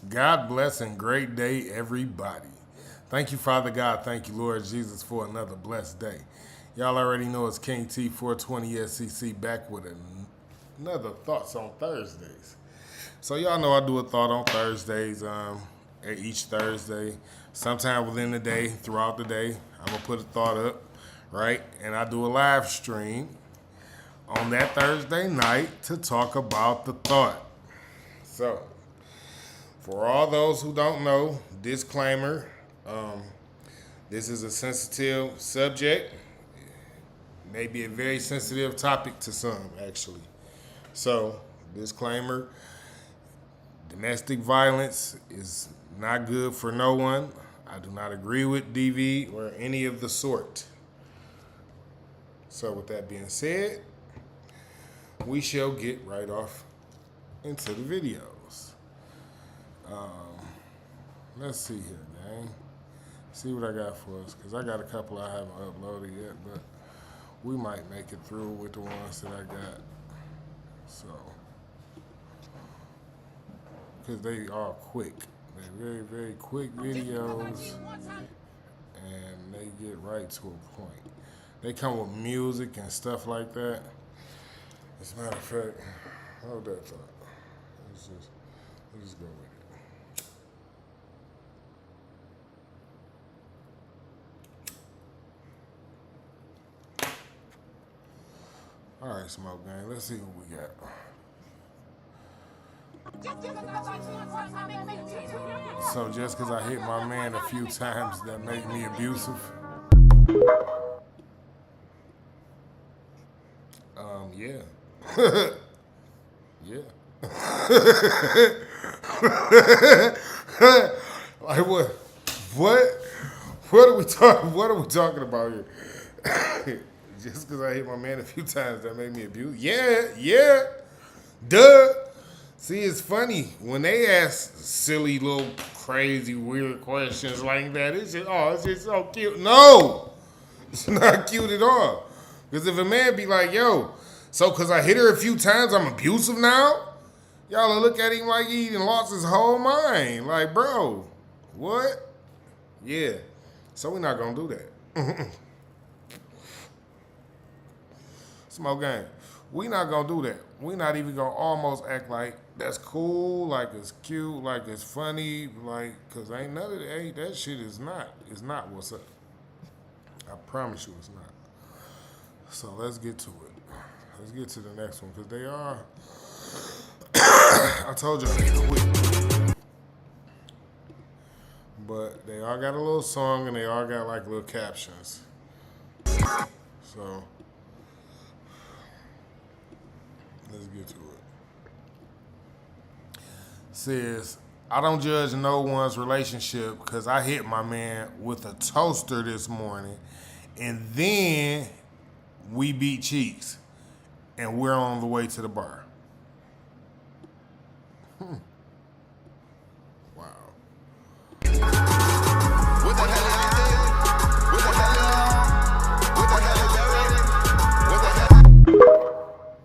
God bless and great day, everybody. Thank you, Father God. Thank you, Lord Jesus, for another blessed day. Y'all already know it's King T 420 SCC back with another Thoughts on Thursdays. So y'all know I do a thought on Thursdays, each Thursday, sometime within the day, throughout the day. I'm gonna put a thought up, right? And I do a live stream on that Thursday night to talk about the thought. So for all those who don't know, disclaimer, um, this is a sensitive subject, maybe a very sensitive topic to some, actually. So, disclaimer, domestic violence is not good for no one. I do not agree with DV or any of the sort. So, with that being said, we shall get right off into the videos. Let's see here, gang. See what I got for us, because I got a couple I haven't uploaded yet, but we might make it through with the ones that I got. So, because they are quick. They're very, very quick videos, and they get right to a point. They come with music and stuff like that. As a matter of fact, hold that thought. Let's just go with it. All right, Smoke Gang, let's see what we got. So just because I hit my man a few times, that make me abusive? Yeah. Yeah. Like what? What? What are we talking about here? Just because I hit my man a few times, that made me abuse? Yeah. Duh. See, it's funny when they ask silly little crazy weird questions like that. It's just so cute. No, it's not cute at all. Because if a man be like, yo, so because I hit her a few times, I'm abusive now? Y'all look at him like he done lost his whole mind. Like, bro, what? Yeah. So we're not going to do that. Smoke Gang, we not going to do that. We not even going to almost act like that's cool, like it's cute, like it's funny, like, because ain't none of that, that shit is not what's up. I promise you it's not. So let's get to it. Let's get to the next one, because they are, I told you they quick. But they all got a little song, and they all got like little captions. So, let's get to it. Says, I don't judge no one's relationship because I hit my man with a toaster this morning, and then we beat cheeks, and we're on the way to the bar. Wow. What the hell is this? What the hell? What the hell is that? What the hell?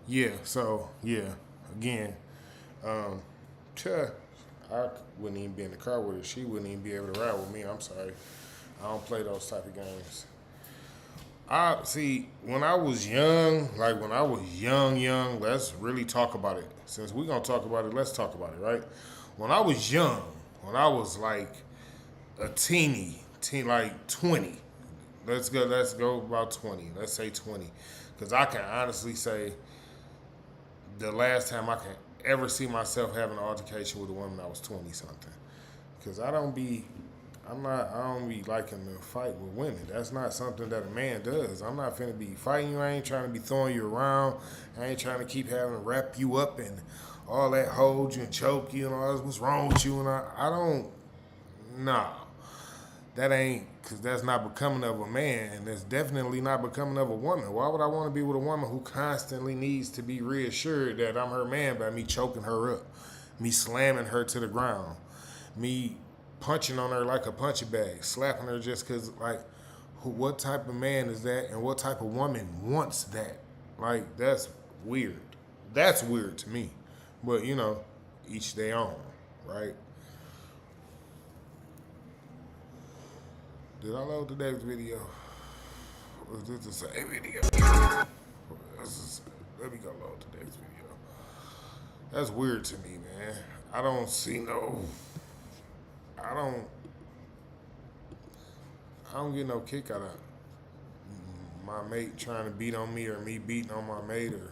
Yeah, so, yeah, again, I wouldn't even be in the car with her. She wouldn't even be able to ride with me. I'm sorry. I don't play those type of games. I see, when I was young, like when I was young, let's really talk about it. Since we're going to talk about it, let's talk about it, right? When I was young, when I was like a like 20, let's go about 20. Let's say 20. Because I can honestly say the last time I can ever see myself having an altercation with a woman, I was 20 something. Because I don't be liking to fight with women. That's not something that a man does. I'm not finna be fighting you. I ain't trying to be throwing you around. I ain't trying to keep having to wrap you up and all that, hold you and choke you and all that. What's wrong with you? And I don't, nah. That ain't, because that's not becoming of a man, and it's definitely not becoming of a woman. Why would I want to be with a woman who constantly needs to be reassured that I'm her man by me choking her up, me slamming her to the ground, me punching on her like a punching bag, slapping her just because, like, what type of man is that, and what type of woman wants that? Like, that's weird. That's weird to me. But, you know, Each their own, right? Did I load today's video? Or is this the same video? Let me go load today's video. That's weird to me, man. I don't see no. I don't get no kick out of my mate trying to beat on me or me beating on my mate or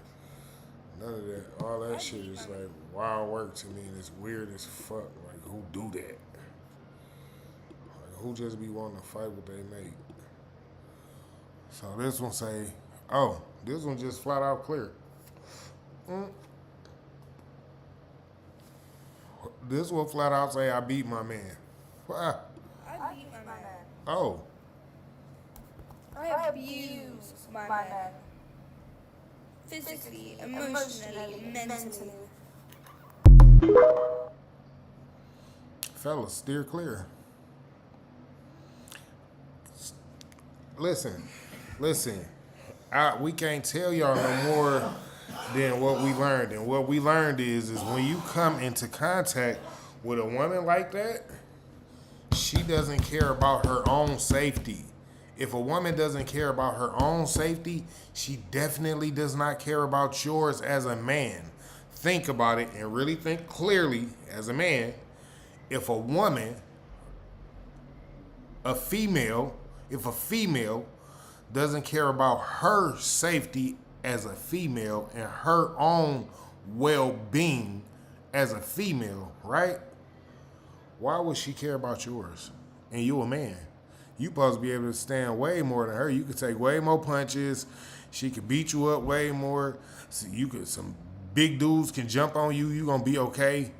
none of that. All that shit is like wild work to me and it's weird as fuck. Like who do that? Like who just be wanting to fight with their mate? So this one say, oh, this one just flat out clear. This one flat out say I beat my man. Why? I beat my man. Oh. I abuse my man. Physically, emotionally, mentally. Fellas, steer clear. Listen. We can't tell y'all no more than what we learned. And what we learned is when you come into contact with a woman like that, she doesn't care about her own safety. If a woman doesn't care about her own safety, she definitely does not care about yours as a man. Think about it and really think clearly as a man. If a woman, if a female doesn't care about her safety as a female and her own well-being as a female, right? Why would she care about yours? And you a man. You supposed to be able to stand way more than her. You could take way more punches. She could beat you up way more. So some big dudes can jump on you. You gonna be okay.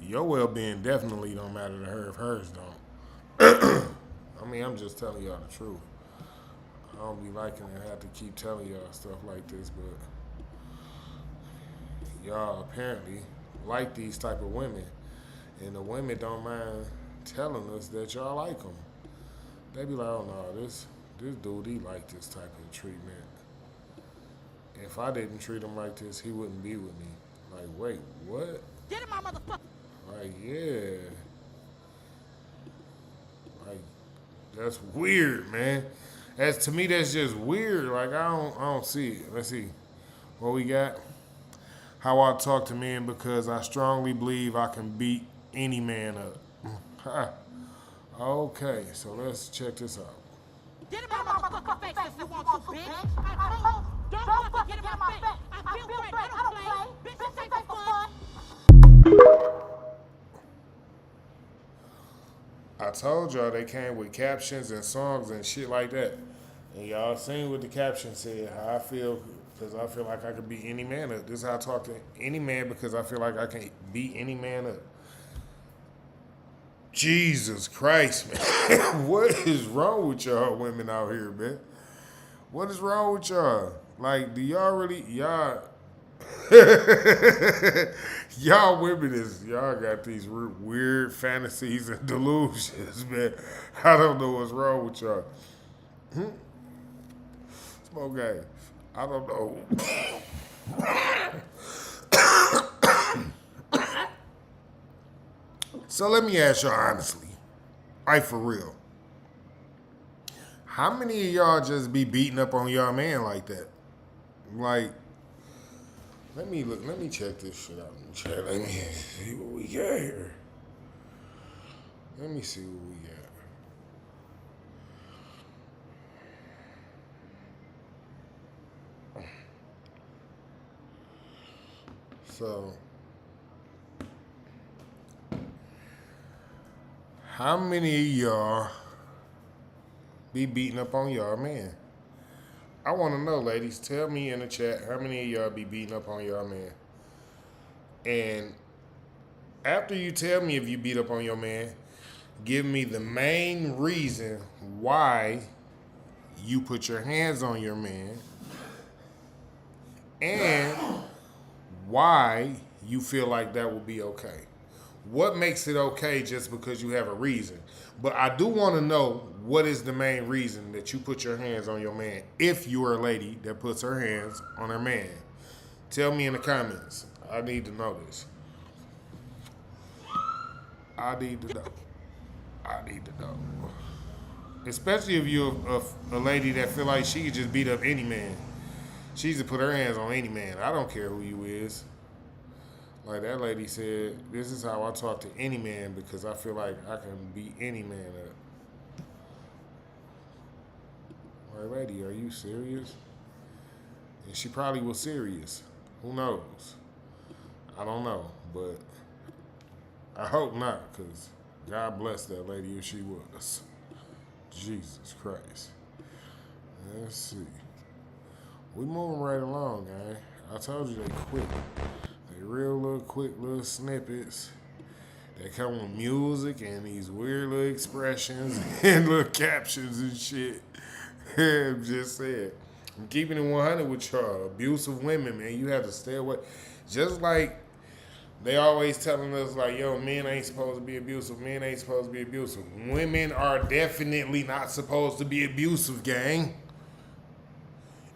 Your well-being definitely don't matter to her if hers don't. I mean, I'm just telling y'all the truth. I don't be liking to have to keep telling y'all stuff like this, but y'all apparently like these type of women, and the women don't mind telling us that y'all like them. They be like, oh no, this dude, he like this type of treatment. If I didn't treat him like this, he wouldn't be with me. Like, wait, what? Get in my motherfucker. Like, yeah. Like, that's weird, man. To me, that's just weird. Like, I don't see it. Let's see what we got. How I talk to men because I strongly believe I can beat any man up. Okay, so let's check this out. Get in my motherfucking face if you want to, bitch. Don't fucking get in my face. I feel great. I don't play. Bitch, this ain't for fun. I told y'all they came with captions and songs and shit like that. And y'all seen what the caption said, how I feel because I feel like I could beat any man up. This is how I talk to any man because I feel like I can beat any man up. Jesus Christ, man. What is wrong with y'all women out here, man? What is wrong with y'all? Like, do y'all really, y'all women y'all got these weird fantasies and delusions, man. I don't know what's wrong with y'all. Smoke guy, I don't know. So let me ask y'all honestly, like for real. How many of y'all just be beating up on y'all man like that? Like, let me check this shit out in the chat. Let me see what we got here. Let me see what we got. So, how many of y'all be beating up on y'all man? I want to know, ladies. Tell me in the chat how many of y'all be beating up on y'all man. And after you tell me if you beat up on your man, give me the main reason why you put your hands on your man and why you feel like that will be okay. What makes it okay just because you have a reason? But I do want to know what is the main reason that you put your hands on your man if you are a lady that puts her hands on her man. Tell me in the comments. I need to know this. I need to know. I need to know. Especially if you're a lady that feel like she could just beat up any man. She just put her hands on any man. I don't care who you is. Like that lady said, this is how I talk to any man because I feel like I can beat any man up. Like, lady, are you serious? And she probably was serious. Who knows? I don't know, but I hope not, because God bless that lady if she was. Jesus Christ. Let's see. We moving right along, gang. I told you they quick. They real little quick little snippets. They come with music and these weird little expressions and little captions and shit. I'm just saying. I'm keeping it 100 with y'all. Abusive women, man. You have to stay away. Just like they always telling us, like, yo, men ain't supposed to be abusive. Men ain't supposed to be abusive. Women are definitely not supposed to be abusive, gang.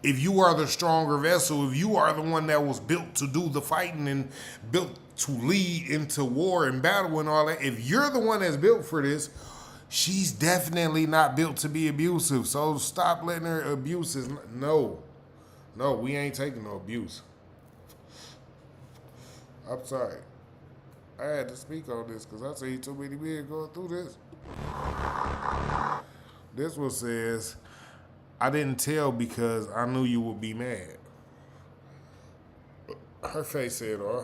If you are the stronger vessel, if you are the one that was built to do the fighting and built to lead into war and battle and all that, if you're the one that's built for this, she's definitely not built to be abusive. So stop letting her abuse us. No, we ain't taking no abuse. I'm sorry. I had to speak on this because I see too many men going through this. This one says, I didn't tell because I knew you would be mad. Her face said, oh.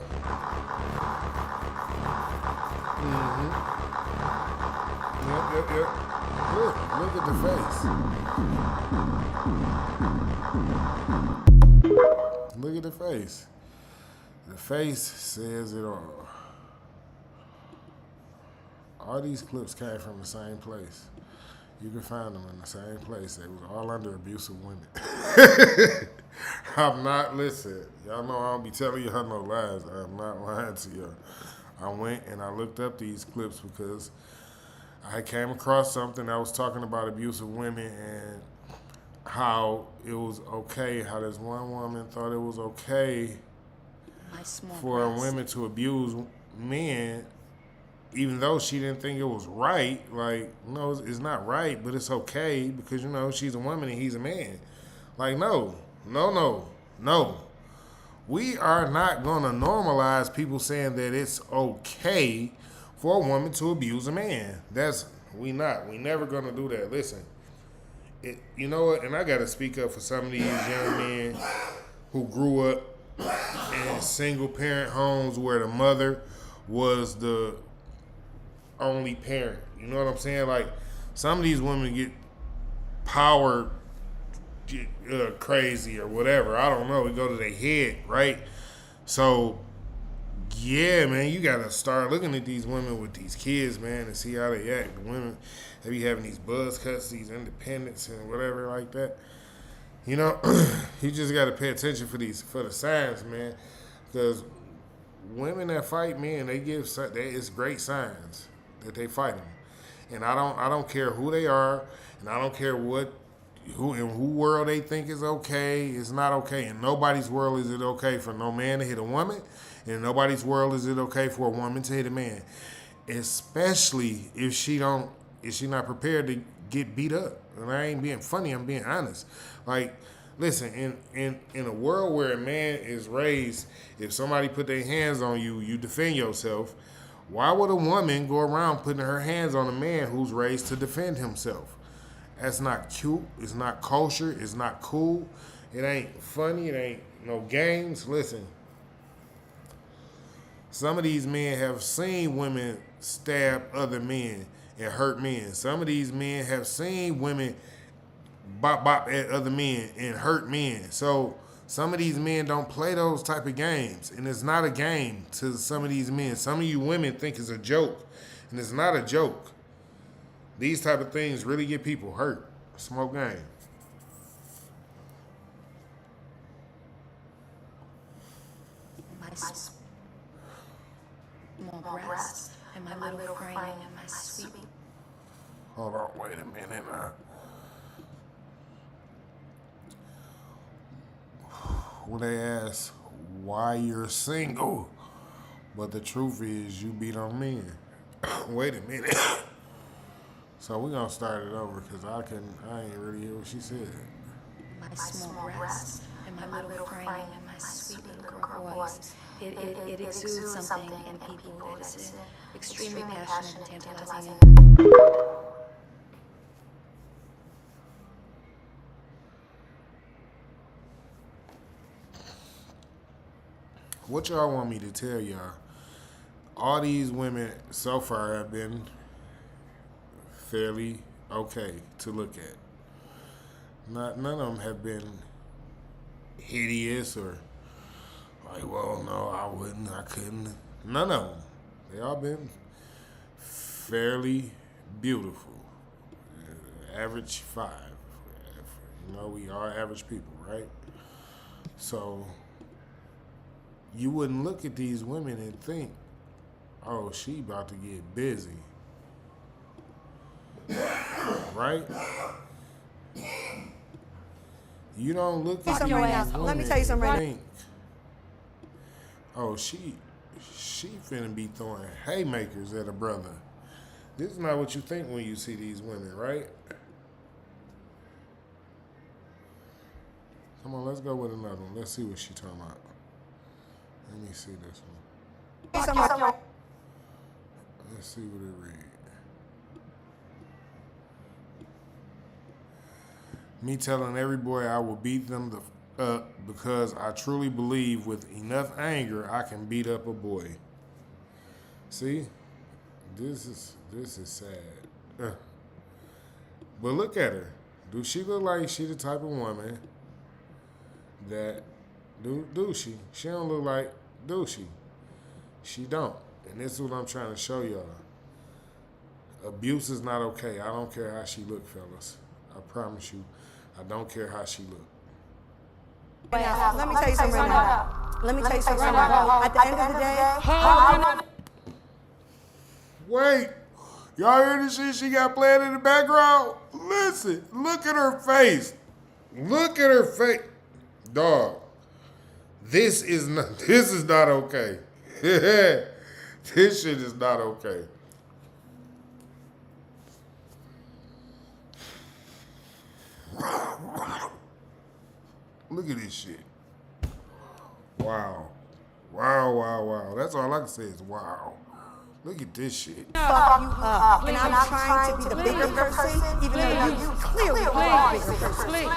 Yep. Look at the face. Look at the face. The face says it all. All these clips came from the same place. You can find them in the same place. They was all under abusive women. I'm not, listen, y'all know I don't be telling y'all no lies. I'm not lying to y'all. I went and I looked up these clips because I came across something that was talking about abusive women and how it was okay, how this one woman thought it was okay for women to abuse men, even though she didn't think it was right. Like, no, it's not right, but it's okay because, you know, she's a woman and he's a man. Like, no. We are not going to normalize people saying that it's okay for a woman to abuse a man. We never going to do that. Listen, you know what? And I got to speak up for some of these young men who grew up in single parent homes where the mother was the only parent. You know what I'm saying? Like, some of these women get power crazy or whatever. I don't know. It go to their head, right? So, yeah, man, you got to start looking at these women with these kids, man, and see how they act. The women, they be having these buzz cuts, these independents and whatever like that. You know, you just got to pay attention for the signs, man, because women that fight men, it's great signs that they fight them, and I don't care who they are, and I don't care who world they think is okay. It's not okay. In nobody's world is it okay for no man to hit a woman, and in nobody's world is it okay for a woman to hit a man, especially if she not prepared to get beat up. And I ain't being funny. I'm being honest. Like, listen, in a world where a man is raised, if somebody put their hands on you, you defend yourself. Why would a woman go around putting her hands on a man who's raised to defend himself? That's not cute. It's not kosher. It's not cool. It ain't funny. It ain't no games. Listen, some of these men have seen women stab other men and hurt men. Some of these men have seen women bop at other men and hurt men. So some of these men don't play those type of games, and it's not a game to some of these men. Some of you women think it's a joke, and it's not a joke. These type of things really get people hurt. Smoke game. My small breast and my little frame and my sweet. Hold on, wait a minute now. When they ask, why you're single. But the truth is you beat on men. Wait a minute. So we're gonna start it over because I ain't really hear what she said. My small breast and my little frame and my sweet little girl voice. It exudes something and people notice it. Extremely passionate and tantalizing. What y'all want me to tell y'all? All these women so far have been fairly okay to look at. None of them have been hideous or like, well, no, I wouldn't, I couldn't. None of them. They all been fairly beautiful. Average 5. You know, we are average people, right? So you wouldn't look at these women and think, oh, she about to get busy. Right? You don't look at these women Let me tell you something right and think, oh, she finna be throwing haymakers at a brother. This is not what you think when you see these women, right? Come on, let's go with another one. Let's see what she talking about. Let me see this one. Let's see what it read. Me telling every boy I will beat them up because I truly believe with enough anger I can beat up a boy. See? This is sad. But look at her. Do she look like she the type of woman that do she? She don't look like do she? She don't. And this is what I'm trying to show y'all. Abuse is not okay. I don't care how she look, fellas. I promise you, I don't care how she look. Let me tell you something right now. Let me tell you something right now. At the end of the day, Wait, y'all hear the shit she got playing in the background? Listen, look at her face. Look at her face. Dog, this is not okay. This shit is not okay. Look at this shit. Wow. Wow. That's all I can say is wow. Look at this shit. fuck you up. And I'm trying to be the bigger person, even though you clearly are the bigger person.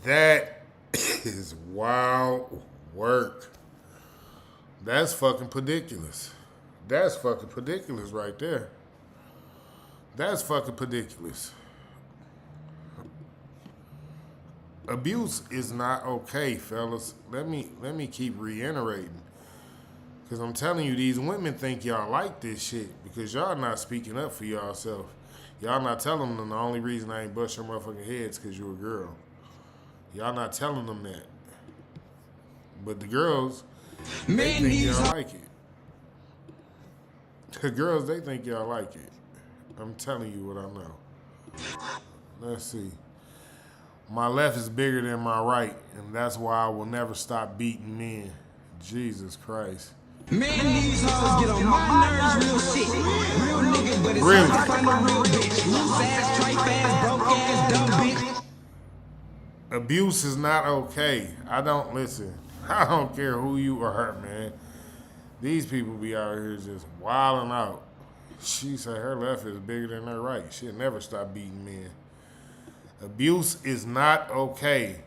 That is wild work. That's fucking ridiculous. That's fucking ridiculous right there. That's fucking ridiculous. Abuse is not okay, fellas. Let me keep reiterating. Because I'm telling you, these women think y'all like this shit because y'all not speaking up for y'allself. Y'all not telling them the only reason I ain't bust your motherfucking heads because you a girl. Y'all not telling them that. But the girls, they think y'all like it. The girls, they think y'all like it. I'm telling you what I know. Let's see. My left is bigger than my right, and that's why I will never stop beating men. Jesus Christ. Man, these hoes get on my nerves real shit. Real nigga, but it's Really? hard to find a real bitch. Loose ass, tripe ass, broke ass, dumb bitch. Abuse is not okay. I don't care who you are, man. These people be out here just wilding out. She said her left is bigger than her right. She'll never stop beating men. Abuse is not okay.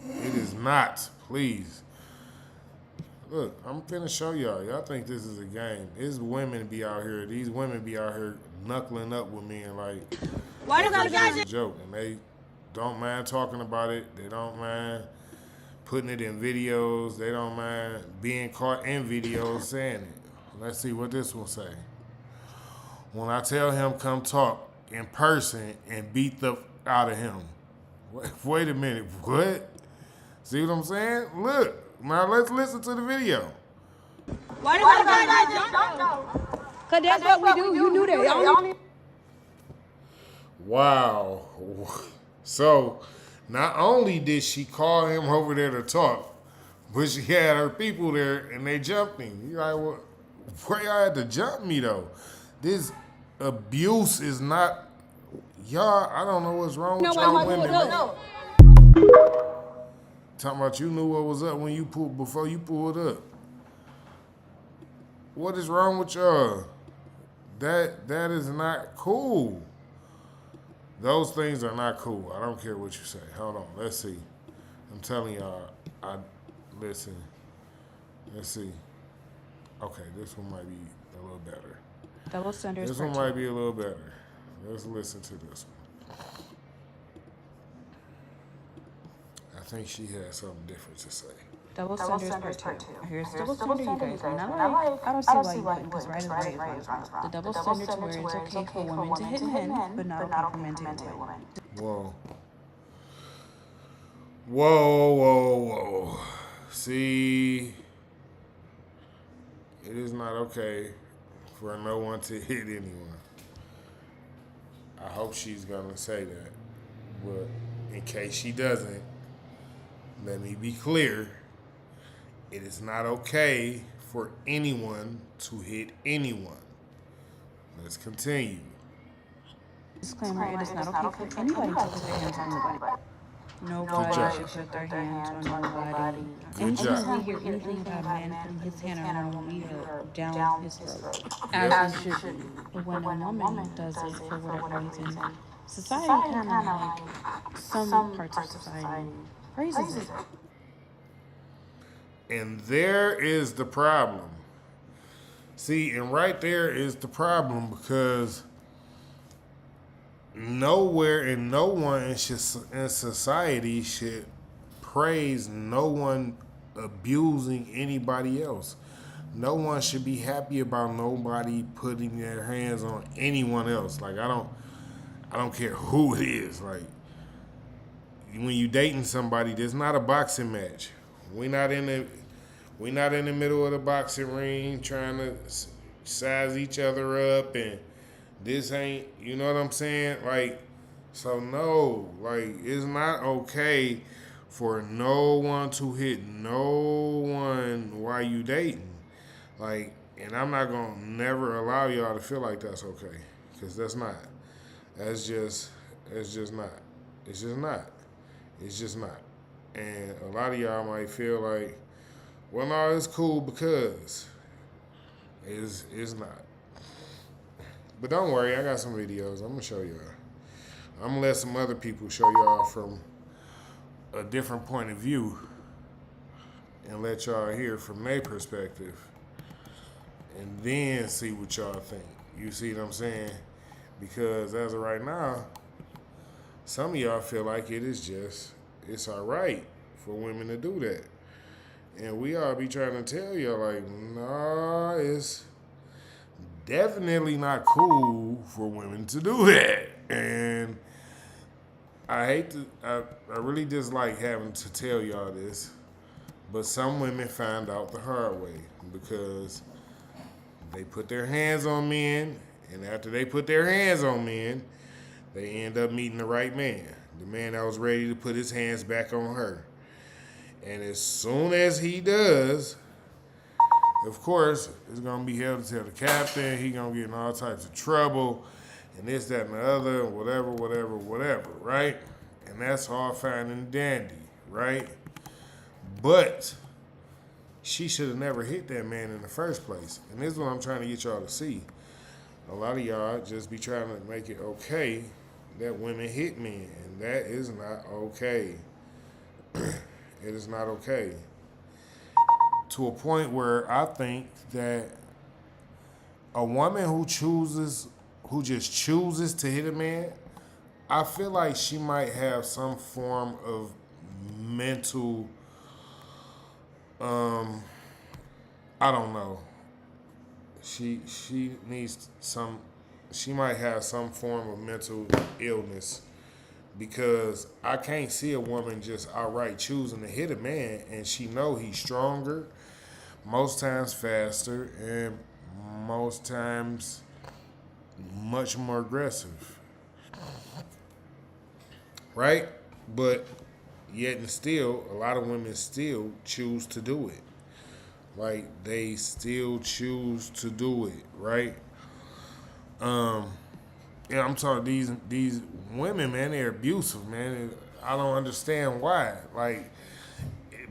It is not. Please. Look, I'm finna show y'all. Y'all think this is a game. These women be out here. These women be out here knuckling up with men like it's a joke. And they don't mind talking about it. They don't mind putting it in videos. They don't mind being caught in videos saying it. Let's see what this will say. When I tell him come talk in person and beat the out of him. Wait a minute. What? See what I'm saying? Look. Now let's listen to the video. Why do you guys know? Because that's what we do. You knew that. Wow. So Not only did she call him over there to talk, but she had her people there and they jumped him. You like, well, why y'all had to jump me though? This abuse is not, y'all, I don't know what's wrong with y'all women. Talking about you knew what was up when you pulled, before you pulled up. What is wrong with y'all? That is not cool. Those things are not cool. I don't care what you say. Hold on, let's see. I'm telling y'all, listen. Let's see. Okay, this one might be a little better. Double standards. This one might be a little better. Let's listen to this one. I think she has something different to say. Double standards part 2. Here's the double standard you guys are not like. I don't see why you wouldn't, because right is wrong. The double standard to where it's okay for women to hit men, but not okay for men to hit women. Whoa. Whoa. See, it is not okay for no one to hit anyone. I hope she's gonna say that. But in case she doesn't, let me be clear. It is not okay for anyone to hit anyone. Let's continue. Disclaimer, it is not okay for anybody to put their hands on anybody. Nobody should put their hands on nobody. Anytime we hear anything about a man putting his hand on a woman, we are down his throat. As it should be. But when a woman does it for whatever reason, society kind of like, some parts of society praises it. And there is the problem. See, and right there is the problem, because nowhere and no one in society should praise no one abusing anybody else. No one should be happy about nobody putting their hands on anyone else. Like, I don't care who it is. Like, when you dating somebody, there's not a boxing match. We're not in the middle of the boxing ring trying to size each other up, and this ain't, you know what I'm saying? Like, so no, like, it's not okay for no one to hit no one while you dating. Like, and I'm not gonna never allow y'all to feel like that's okay, because that's not. It's just not. And a lot of y'all might feel like, well, no, it's cool because it's not. But don't worry, I got some videos. I'm gonna show y'all. I'm gonna let some other people show y'all from a different point of view and let y'all hear from their perspective, and then see what y'all think. You see what I'm saying? Because as of right now, some of y'all feel like it's all right for women to do that. And we all be trying to tell y'all, like, nah, it's definitely not cool for women to do that. And I really dislike having to tell y'all this, but some women find out the hard way, because they put their hands on men, and after they put their hands on men, they end up meeting the right man, the man that was ready to put his hands back on her. And as soon as he does, of course, it's going to be held to tell the captain. He going to get in all types of trouble, and this, that, and the other, whatever, right? And that's all fine and dandy, right? But she should have never hit that man in the first place. And this is what I'm trying to get y'all to see. A lot of y'all just be trying to make it okay that women hit men, and that is not okay. It is not okay. To a point where I think that a woman who just chooses to hit a man, I feel like she might have some form of mental, I don't know. She might have some form of mental illness, because I can't see a woman just outright choosing to hit a man and she know he's stronger, most times faster, and most times much more aggressive. Right? But yet and still, a lot of women still choose to do it. Like they still choose to do it, right? Yeah, I'm talking these women, man. They're abusive, man. I don't understand why. Like,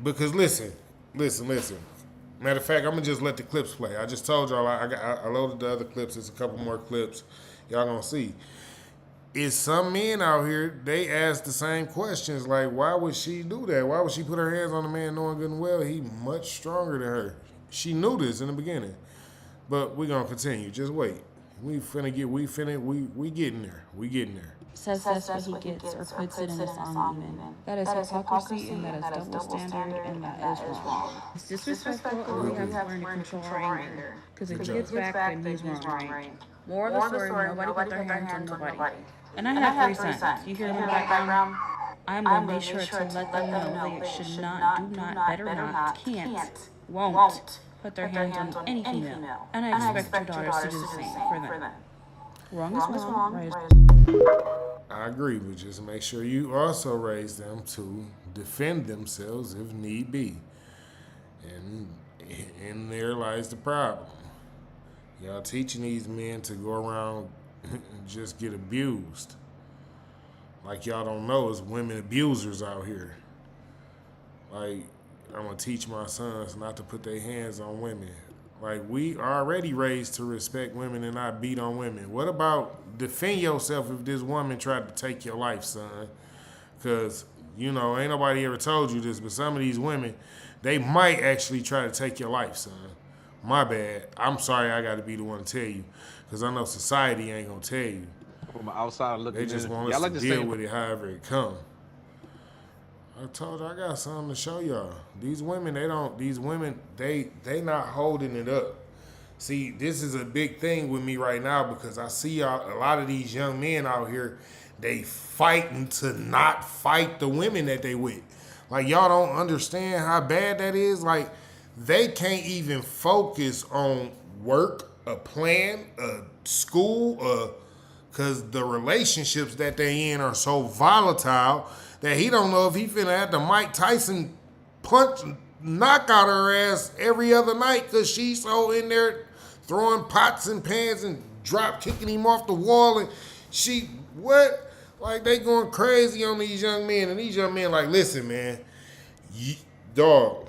because listen. Matter of fact, I'm gonna just let the clips play. I just told y'all I loaded the other clips. There's a couple more clips. Y'all gonna see. Is some men out here, they ask the same questions like, why would she do that? Why would she put her hands on a man knowing good and well he much stronger than her? She knew this in the beginning. But we're gonna continue. Just wait. We getting there. We getting there. Says that's what he gets or puts it in a song even. That is hypocrisy and that is double standard and that is wrong. It's disrespectful and we have to learn to control our anger. Because if he gets back, then he's wrong, right? More of the story, nobody put their hands on nobody. And I have 3 sons. You hear them in the background? I'm going to be sure to let them know they should not, do not, better not, can't, won't put their hands on any female. And I expect your daughters to do the same for them. Wrong is wrong, right is I agree, but just make sure you also raise them to defend themselves if need be. And there lies the problem. Y'all teaching these men to go around and just get abused. Like y'all don't know, it's women abusers out here. Like, I'm gonna teach my sons not to put their hands on women. Like, we already raised to respect women and not beat on women. What about defend yourself if this woman tried to take your life, son? Because, you know, ain't nobody ever told you this, but some of these women, they might actually try to take your life, son. My bad. I'm sorry I got to be the one to tell you, because I know society ain't going to tell you. From the outside looking They just in, want us to deal with it however it come. I told you I got something to show y'all. These women, they not holding it up. See, this is a big thing with me right now because I see y'all, a lot of these young men out here, they fighting to not fight the women that they with. Like, y'all don't understand how bad that is. Like, they can't even focus on work, a plan, a school, because the relationships that they in are so volatile that he don't know if he finna have to Mike Tyson knock out her ass every other night because she's so in there throwing pots and pans and drop kicking him off the wall and like they going crazy on these young men, and these young men like, listen, man, dog,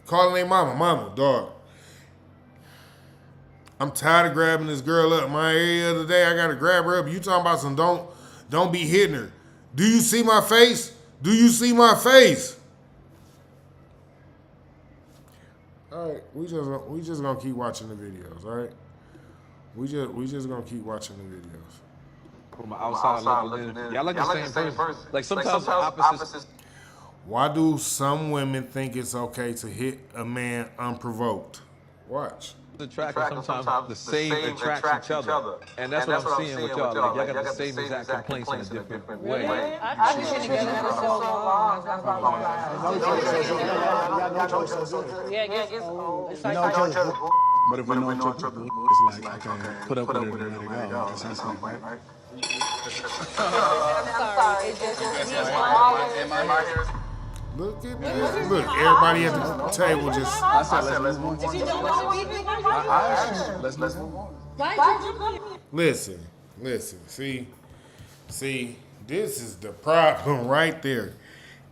calling their mama, dog. I'm tired of grabbing this girl up. Every other day I gotta grab her up. You talking about some don't be hitting her. Do you see my face? Do you see my face? All right, we just gonna keep watching the videos. All right, we just gonna keep watching the videos. From the outside looking in, y'all like the same person. Like sometimes opposites. Why do some women think it's okay to hit a man unprovoked? Watch. Attract sometimes the same attracts each other, and that's what I'm seeing with y'all. Like y'all got the same exact complaints in a different way. I've been together for so long. That's why. It's like, but if we know each other, it's like, okay, put up with it and let it go. That's something, right? I'm sorry. It's just Am I here? Look at this. Look, everybody at the table just. I said, let's move on. Let's move on. why did you come? Listen. See, this is the problem right there.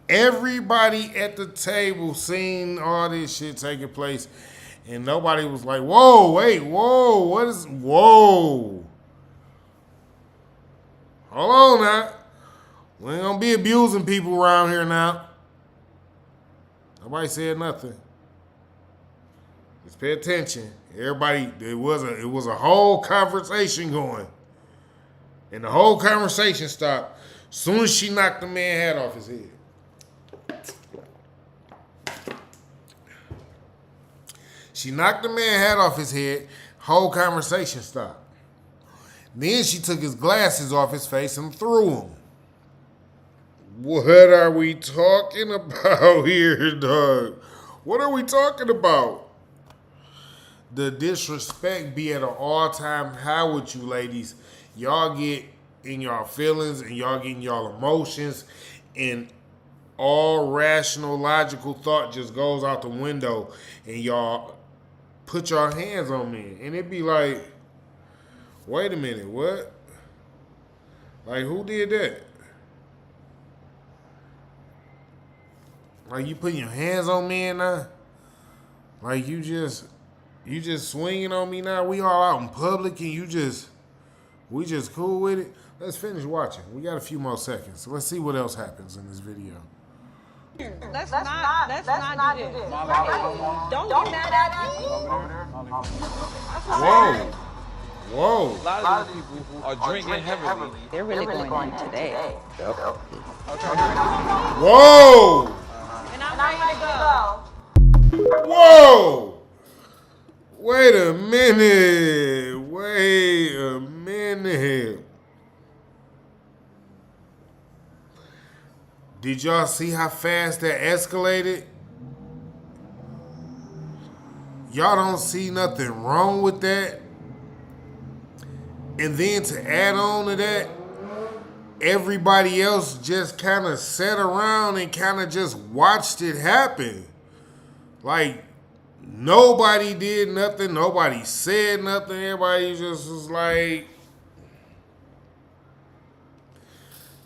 Everybody at the table seen all this shit taking place, and nobody was like, whoa, whoa. Hold on now. We ain't gonna be abusing people around here now. Nobody said nothing. Just pay attention. Everybody, it was a whole conversation going. And the whole conversation stopped as soon as she knocked the man's hat off his head. She knocked the man's hat off his head, whole conversation stopped. Then she took his glasses off his face and threw them. What are we talking about here, dog? What are we talking about? The disrespect be at an all-time high with you ladies. Y'all get in y'all feelings and y'all get in y'all emotions and all rational, logical thought just goes out the window, and y'all put your hands on me, and it be like, wait a minute, what? Like, who did that? Like, you putting your hands on me and now? Like, you just swinging on me now? We all out in public and we just cool with it? Let's finish watching. We got a few more seconds. So let's see what else happens in this video. Let's not do this. Don't get mad at me. Whoa. Whoa. A lot of these people are drinking heavily. They're really going today. Whoa. And I'm ready to go. Whoa! Wait a minute. Wait a minute. Did y'all see how fast that escalated? Y'all don't see nothing wrong with that? And then to add on to that, everybody else just kind of sat around and kind of just watched it happen. Like, nobody did nothing. Nobody said nothing. Everybody just was like,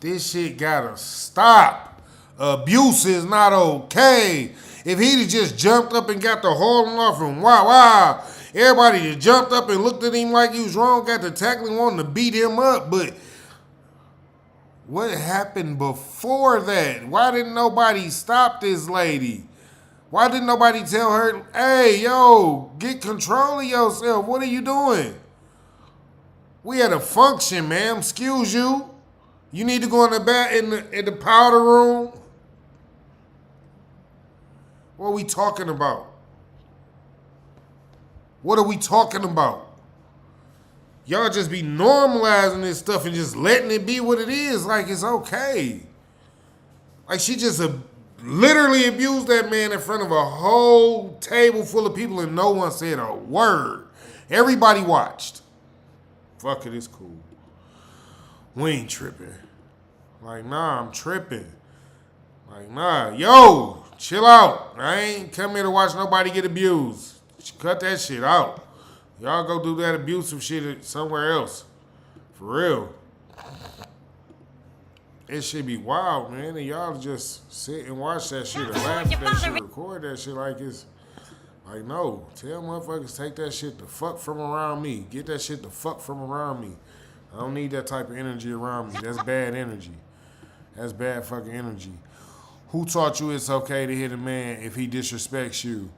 this shit gotta stop. Abuse is not okay. If he'd have just jumped up and got the hauling off and wow, everybody just jumped up and looked at him like he was wrong, got the tackling, wanting to beat him up. But what happened before that? Why didn't nobody stop this lady? Why didn't nobody tell her, hey, yo, get control of yourself? What are you doing? We had a function, ma'am. Excuse you. You need to go in the powder room. What are we talking about? What are we talking about? Y'all just be normalizing this stuff and just letting it be what it is, like it's okay. Like she just literally abused that man in front of a whole table full of people and no one said a word. Everybody watched. Fuck it, it's cool. We ain't tripping. Like, nah, I'm tripping. Like, nah, yo, chill out. I ain't come here to watch nobody get abused. Cut that shit out. Y'all go do that abusive shit somewhere else. For real. It should be wild, man. And y'all just sit and watch that shit or laugh at that shit, record that shit like it's like, no. Tell motherfuckers take that shit the fuck from around me. Get that shit the fuck from around me. I don't need that type of energy around me. That's bad energy. That's bad fucking energy. Who taught you it's okay to hit a man if he disrespects you,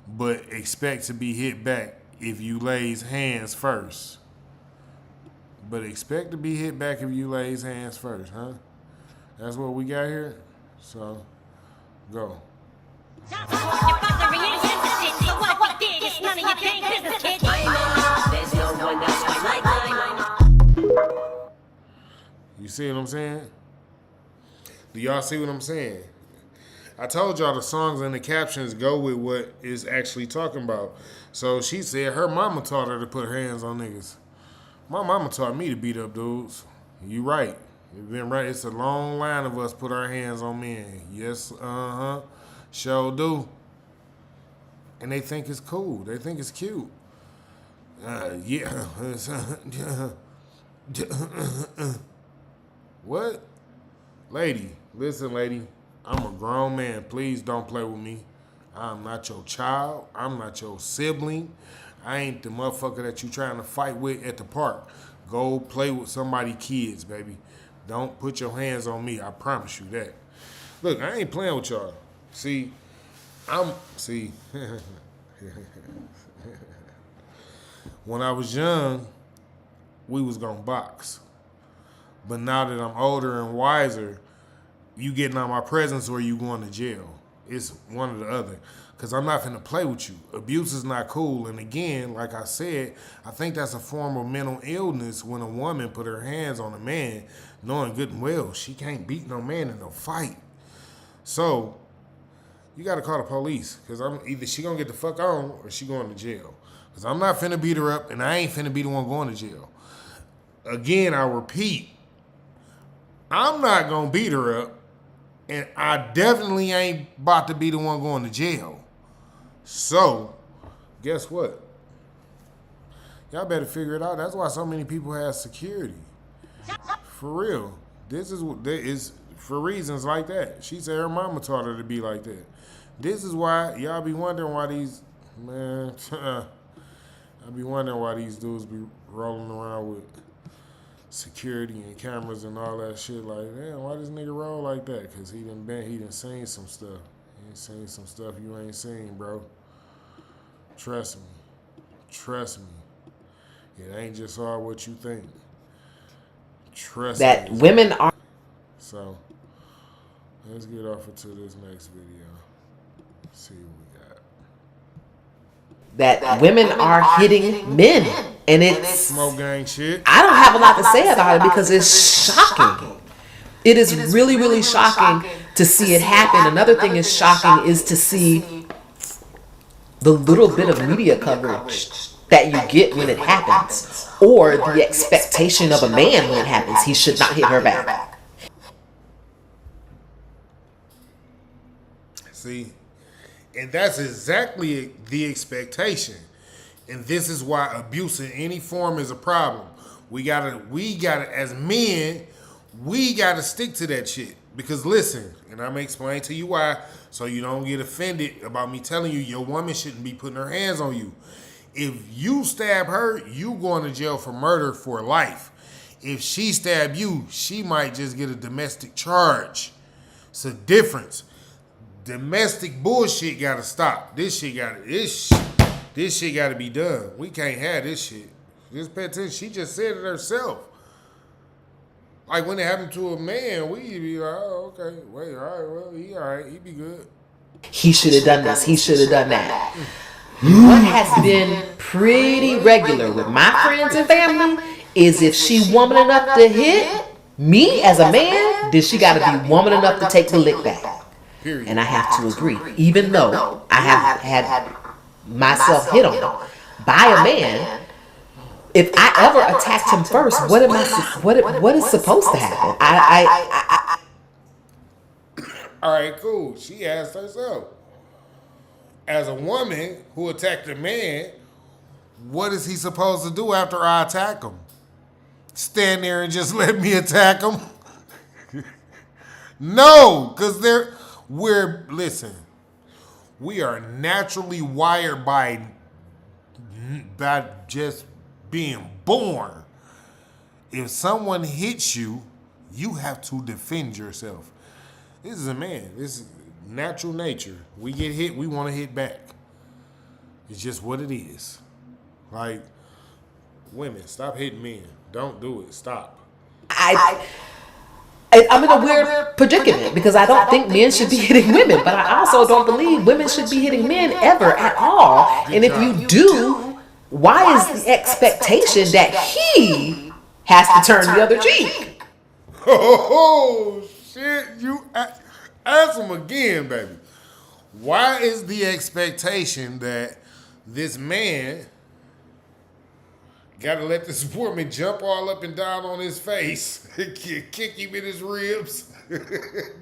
but expect to be hit back if you lays hands first? But expect to be hit back if you lays hands first, huh? That's what we got here? So, go. You see what I'm saying? Do y'all see what I'm saying? I told y'all the songs and the captions go with what is actually talking about. So she said her mama taught her to put hands on niggas. My mama taught me to beat up dudes. You right. You've been right. It's a long line of us put our hands on men. Yes, sure do. And they think it's cool. They think it's cute. Yeah. What? Lady, listen, lady. I'm a grown man. Please don't play with me. I'm not your child. I'm not your sibling. I ain't the motherfucker that you trying to fight with at the park. Go play with somebody's kids, baby. Don't put your hands on me. I promise you that. Look, I ain't playing with y'all. See. When I was young, we was gonna box. But now that I'm older and wiser, you getting out my presence or you going to jail. It's one or the other. Because I'm not finna play with you. Abuse is not cool. And again, like I said, I think that's a form of mental illness when a woman put her hands on a man knowing good and well she can't beat no man in no fight. So, you gotta call the police. Because either she gonna get the fuck on or she going to jail. Because I'm not finna beat her up and I ain't finna be the one going to jail. Again, I repeat, I'm not gonna beat her up. And I definitely ain't about to be the one going to jail. So, guess what? Y'all better figure it out. That's why so many people have security. For real. This is for reasons like that. She said her mama taught her to be like that. This is why y'all be wondering why these, man, I be wondering why these dudes be rolling around with security and cameras and all that shit. Like, damn, why this nigga roll like that? Because he done seen some stuff. He done seen some stuff you ain't seen, bro. Trust me. Trust me. It ain't just all what you think. Trust that me. women are. So, let's get off into this next video. See what we got. That women are hitting men. And it's Smoke gang shit. I don't have a lot to say about it because it's shocking. It is really, really shocking to see it happen. Another thing is shocking is to see the little bit of media coverage that you get when it happens, or the expectation of a man when it happens. He should not hit her back. See? And that's exactly the expectation. And this is why abuse in any form is a problem. We gotta, as men, we gotta stick to that shit. Because listen, and I'm gonna explain to you why, so you don't get offended about me telling you your woman shouldn't be putting her hands on you. If you stab her, you going to jail for murder for life. If she stab you, she might just get a domestic charge. It's a difference. Domestic bullshit gotta stop. This shit gotta be done. We can't have this shit. Just pay attention. She just said it herself. Like when it happened to a man, we be like, oh, okay, wait, all right, well, he all right, he be good. He should have done this. He should have done that. What has been pretty regular with my friends and family is if she woman enough to hit me as a man, then she got to be woman enough to take the lick back. Period. And I have to agree, even though I have had myself hit on by a man. If I ever attacked him first, what is supposed to happen? All right, cool. She asked herself. As a woman who attacked a man, what is he supposed to do after I attack him? Stand there and just let me attack him? No, because listen, we are naturally wired by just being born. If someone hits you, you have to defend yourself. This is a man. This is natural nature. We get hit, we want to hit back. It's just what it is. Like, women, stop hitting men. Don't do it. Stop. I'm in a weird predicament because I don't think men should be hitting women, but I also don't believe women should be hitting men ever at all. And if you do, why is the expectation that he has to turn the other cheek? Oh, shit. You ask him again, baby. Why is the expectation that this man got to let this woman jump all up and down on his face, kick him in his ribs,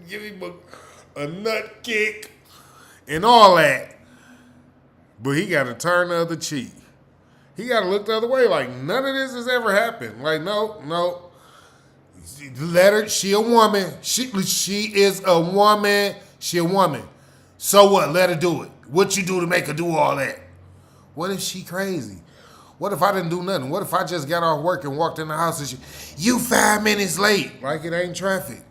give him a nut kick, and all that, but he got to turn the other cheek? He got to look the other way like none of this has ever happened. Like, no. Let her, she a woman. She is a woman. She a woman. So what? Let her do it. What you do to make her do all that? What if she crazy? What if I didn't do nothing? What if I just got off work and walked in the house and you 5 minutes late? Like it ain't traffic.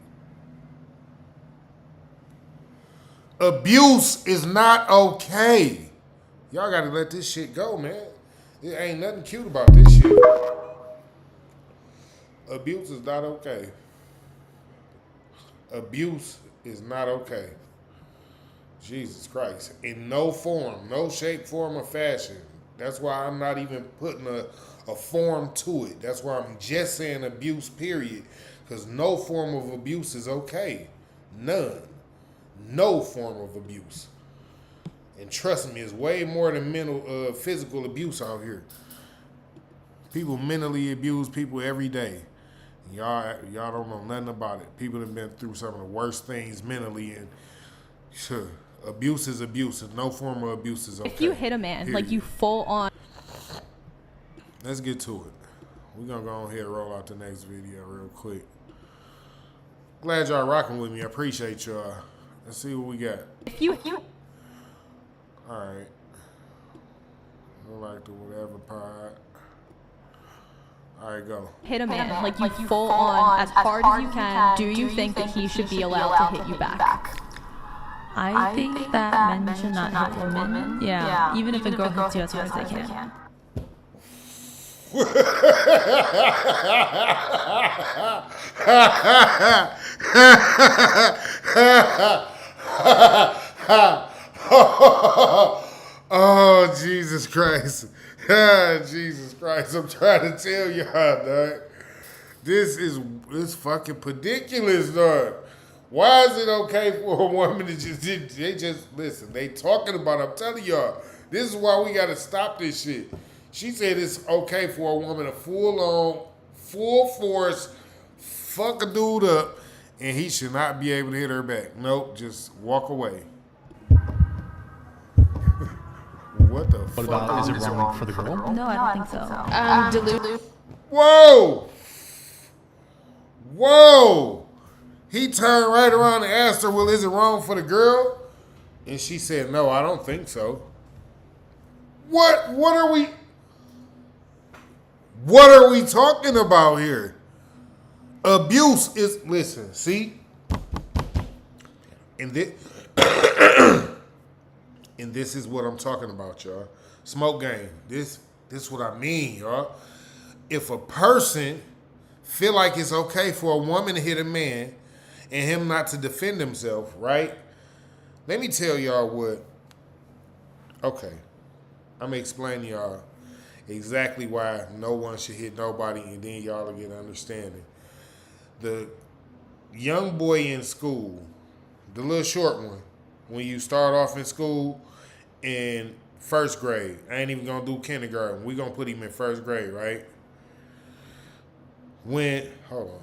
Abuse is not okay. Y'all gotta let this shit go, man. There ain't nothing cute about this shit. Abuse is not okay. Abuse is not okay. Jesus Christ. In no form, no shape, form, or fashion. That's why I'm not even putting a form to it. That's why I'm just saying abuse, period. Because no form of abuse is okay. None. No form of abuse. And trust me, it's way more than physical abuse out here. People mentally abuse people every day. Y'all don't know nothing about it. People have been through some of the worst things mentally, and sure, abuse is abuse. No form of abuse is okay. If you hit a man, like you full on. Let's get to it. We're gonna go ahead and roll out the next video real quick. Glad y'all rocking with me. I appreciate y'all. Let's see what we got. If you All right. I like the whatever pod. All right, go. hit a man, like you full on as hard as you can, do you think that he should be allowed to hit you back? I think that men should not hit women. Yeah, even if a girl hits you as hard as they can. Oh, Jesus Christ. Jesus Christ. I'm trying to tell y'all, dog. It's fucking ridiculous, dog. Why is it okay for a woman to listen, they talking about, I'm telling y'all, this is why we got to stop this shit. She said it's okay for a woman to full force, fuck a dude up, and he should not be able to hit her back. Nope, just walk away. What the fuck? What about, is it wrong for the girl? No, I don't think so. Whoa! Whoa! He turned right around and asked her, well, is it wrong for the girl? And she said, no, I don't think so. What are we talking about here? Abuse is, listen, see? And this, and this is what I'm talking about, y'all. Smoke game. This is what I mean, y'all. If a person feel like it's okay for a woman to hit a man and him not to defend himself, right? Let me tell y'all what. Okay. I'm going to explain to y'all exactly why no one should hit nobody, and then y'all will get understanding. The young boy in school, the little short one, when you start off in school in first grade, I ain't even going to do kindergarten. We're going to put him in first grade, right? Hold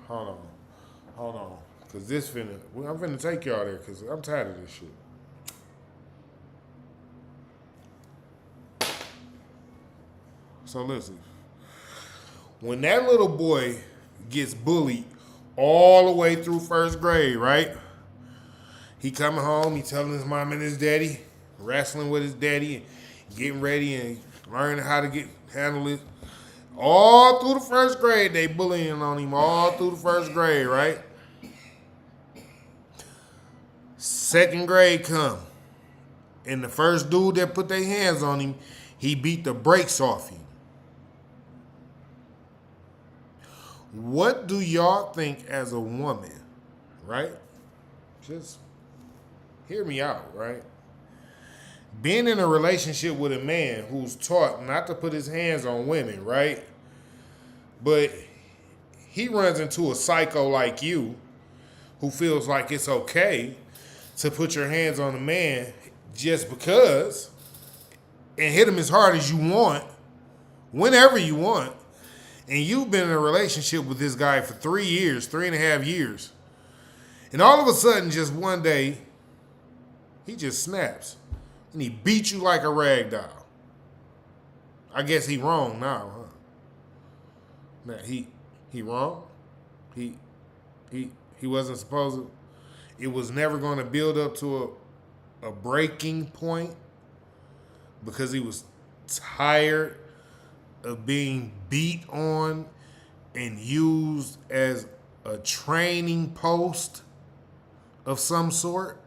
on. Because I'm finna take y'all there because I'm tired of this shit. So listen, when that little boy gets bullied all the way through first grade, right? He coming home, he telling his mom and his daddy, wrestling with his daddy, and getting ready and learning how to handle it. All through the first grade, they bullying on him all through the first grade, right? Second grade come, and the first dude that put their hands on him, he beat the brakes off him. What do y'all think as a woman, right? Just hear me out, right? Being in a relationship with a man who's taught not to put his hands on women, right? But he runs into a psycho like you who feels like it's okay to put your hands on a man just because and hit him as hard as you want, whenever you want. And you've been in a relationship with this guy for 3.5 years. And all of a sudden, just one day, he just snaps. And he beat you like a rag doll. I guess he wrong now, huh? Now, he wrong? He wasn't supposed to. It was never going to build up to a breaking point because he was tired of being beat on and used as a training post of some sort.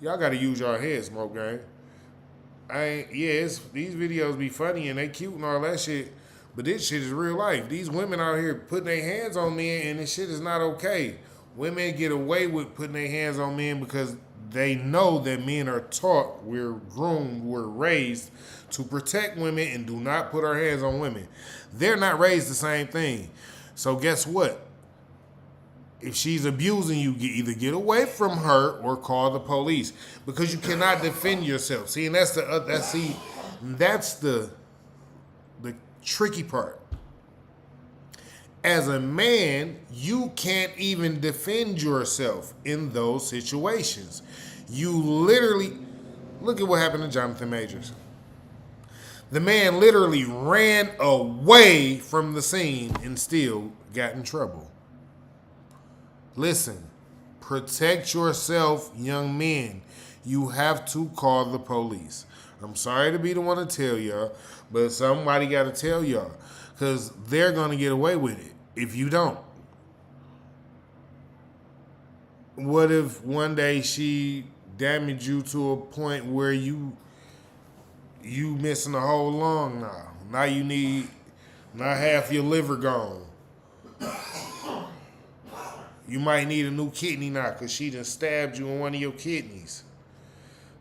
Y'all got to use your head, Smoke Gang. These videos be funny and they cute and all that shit, but this shit is real life. These women out here putting their hands on men and this shit is not okay. Women get away with putting their hands on men because they know that men are taught, we're groomed, we're raised to protect women and do not put our hands on women. They're not raised the same thing. So guess what? If she's abusing you, either get away from her or call the police because you cannot defend yourself. See, and that's the tricky part. As a man, you can't even defend yourself in those situations. You literally look at what happened to Jonathan Majors. The man literally ran away from the scene and still got in trouble. Listen, protect yourself, young men. You have to call the police. I'm sorry to be the one to tell y'all, but somebody got to tell y'all because they're going to get away with it if you don't. What if one day she damaged you to a point where you missing a whole lung now? Now you need half your liver gone. You might need a new kidney now because she done stabbed you in one of your kidneys.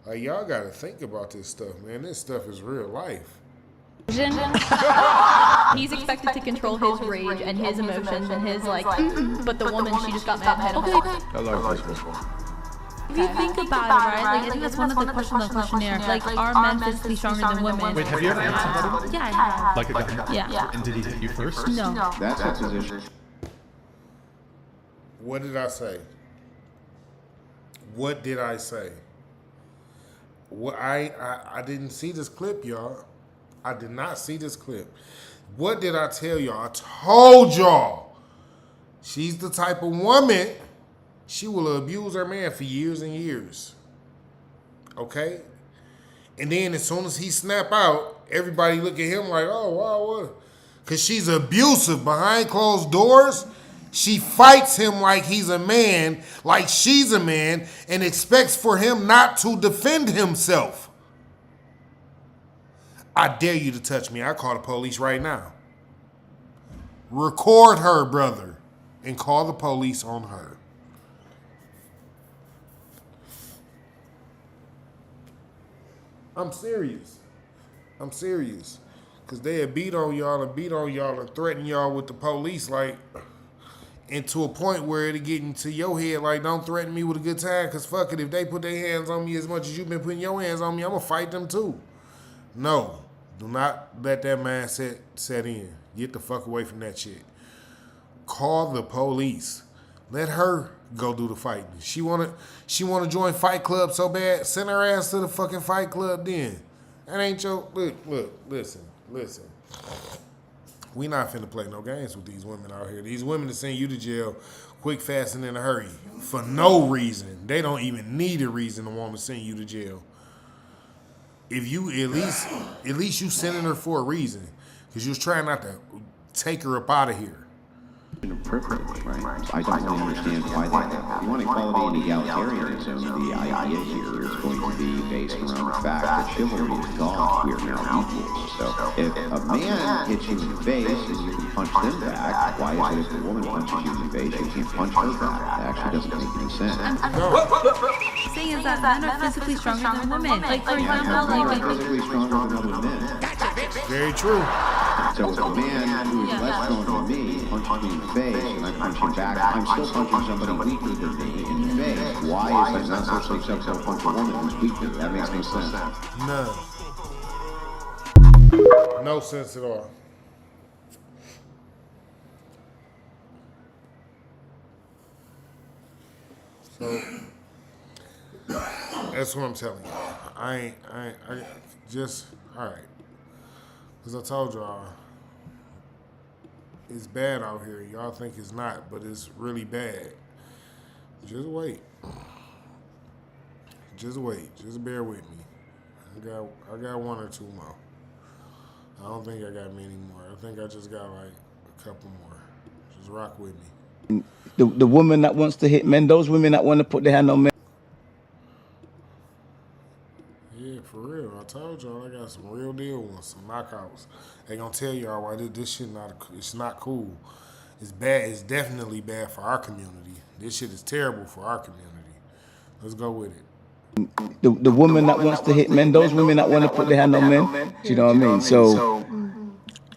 Like, y'all got to think about this stuff, man. This stuff is real life. He's expected to control his rage and his emotions and his, like, but the woman, she just got mad at him. If you think about it, right, like, I think that's one of the questions on the questionnaire. Like, are men physically stronger than women? Wait, have you ever hit somebody? Yeah, I have. Like a guy? Yeah. And did he hit you first? No. That's a position. What did I say? What did I say? What I didn't see this clip, y'all. I did not see this clip. What did I tell y'all? I told y'all she's the type of woman, she will abuse her man for years and years. Okay? And then as soon as he snap out, everybody look at him like, oh, wow, what? Because she's abusive behind closed doors. She fights him like he's a man, like she's a man, and expects for him not to defend himself. I dare you to touch me. I call the police right now. Record her, brother, and call the police on her. I'm serious. Because they had beat on y'all and threaten y'all with the police, like, and to a point where it'll get into your head, like, don't threaten me with a good time, because fuck it, if they put their hands on me as much as you've been putting your hands on me, I'm going to fight them too. No, do not let that mindset set in. Get the fuck away from that shit. Call the police. Let her go do the fighting. She wanna join Fight Club so bad, send her ass to the fucking Fight Club then. That ain't your, look, listen. We not finna play no games with these women out here. These women that send you to jail quick, fast, and in a hurry for no reason. They don't even need a reason to want to send you to jail. If you at least you sending her for a reason, because you was trying not to take her up out of here. Privilege, right? I don't really understand why that. You want equality and egalitarianism, the idea here is going to be based around the fact that chivalry is gone. We are now equals. So if a man hits you in the face and you can punch them back, why is it if a woman punches you in the face, you can't punch her back? That actually doesn't make any sense. Saying is that men are physically stronger than women. Like, for example, like physically stronger than other men. Very true. So if a man who is less strong than me punches me in the face and I punch him back, I'm still punching somebody weaker than me in the face. Why is it not socially acceptable to punch a woman who's weaker? That makes no sense. None. No sense at all. So that's what I'm telling you. I just, all right. Because I told y'all, it's bad out here. Y'all think it's not, but it's really bad. Just wait. Just bear with me. I got one or two more. I don't think I got many more. I think I just got like a couple more. Just rock with me. The woman that wants to hit men, those women that want to put their hand on men. Yeah, for real. I told y'all I got some real deal ones, some knockouts. They gonna tell y'all why this shit it's not cool. It's bad. It's definitely bad for our community. This shit is terrible for our community. Let's go with it. The woman that wants to hit men, those women that want to put their hand on men. Do you know what I mean? So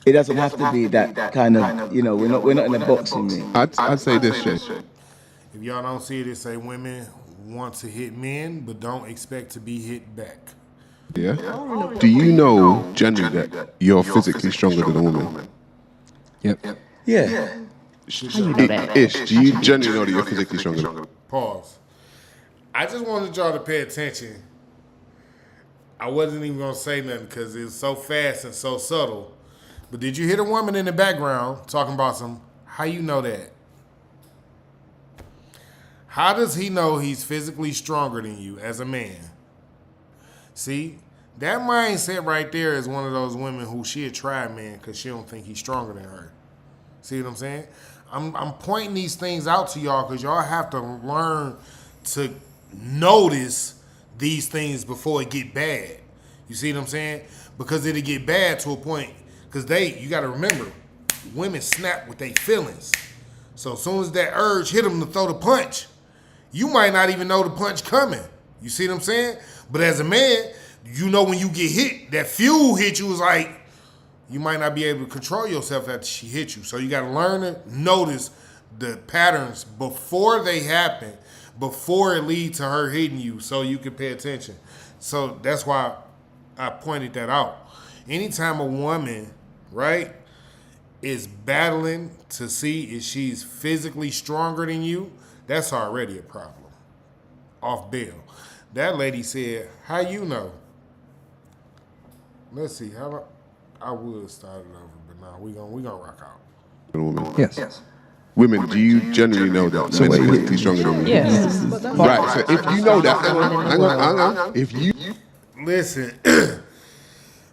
it doesn't have to be that kind of, you know, we're not in a boxing ring. I'd say this shit. If y'all don't see it, it say women want to hit men, but don't expect to be hit back. Yeah. Do you know generally that you're physically stronger than a woman? Yep. Yeah. How you know that? Ish, do you generally know that you're physically stronger than a woman? Pause. I just wanted y'all to pay attention. I wasn't even going to say nothing because it's so fast and so subtle. But did you hear the woman in the background talking about how you know that? How does he know he's physically stronger than you as a man? See, that mindset right there is one of those women who she'll try a man because she don't think he's stronger than her. See what I'm saying? I'm pointing these things out to y'all because y'all have to learn to notice these things before it get bad. You see what I'm saying? Because it'll get bad to a point. Because you got to remember, women snap with their feelings. So as soon as that urge hit them to throw the punch, you might not even know the punch coming. You see what I'm saying? But as a man, you know when you get hit, that fuel hit you is like, you might not be able to control yourself after she hit you. So you got to learn to notice the patterns before they happen, before it leads to her hitting you, so you can pay attention. So that's why I pointed that out. Anytime a woman, right, is battling to see if she's physically stronger than you, that's already a problem. Off bail. That lady said, how you know? Let's see, I would start it over, but nah, we gonna rock out. Yes. Women, do you generally know that men are physically stronger than women? Yes. Right, so if you know that, hang on. If you... Listen,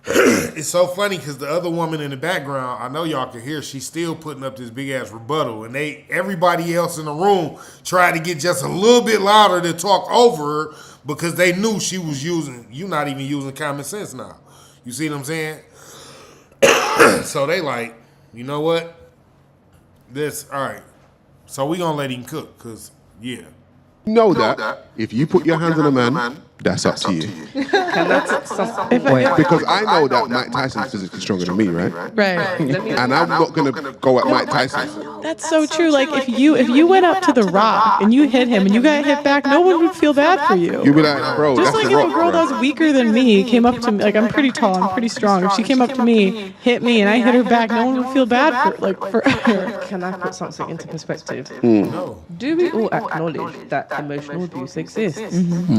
it's so funny because the other woman in the background, I know y'all can hear, she's still putting up this big ass rebuttal, and everybody else in the room tried to get just a little bit louder to talk over her because they knew she was you're not even using common sense now. You see what I'm saying? So they like, you know what? All right. So we gonna let him cook, cause yeah. You know that if you put your hands on a man, that's up to you. Can I take something? Because I know that Mike Tyson's physically stronger than me, right? Right. And I'm not gonna go at Mike Tyson. That's so true. Like if you went up to The Rock and you hit him and you got hit back, no one would feel bad for you. You'd be like, bro, Just that's like The if Rock, a girl bro. that's weaker than me came up to me, like I'm pretty tall, I'm pretty strong. If she came up to me, hit me, and I hit her back, no one would feel bad for her. Can I put something into perspective? No. Do we all acknowledge that emotional abuse exists?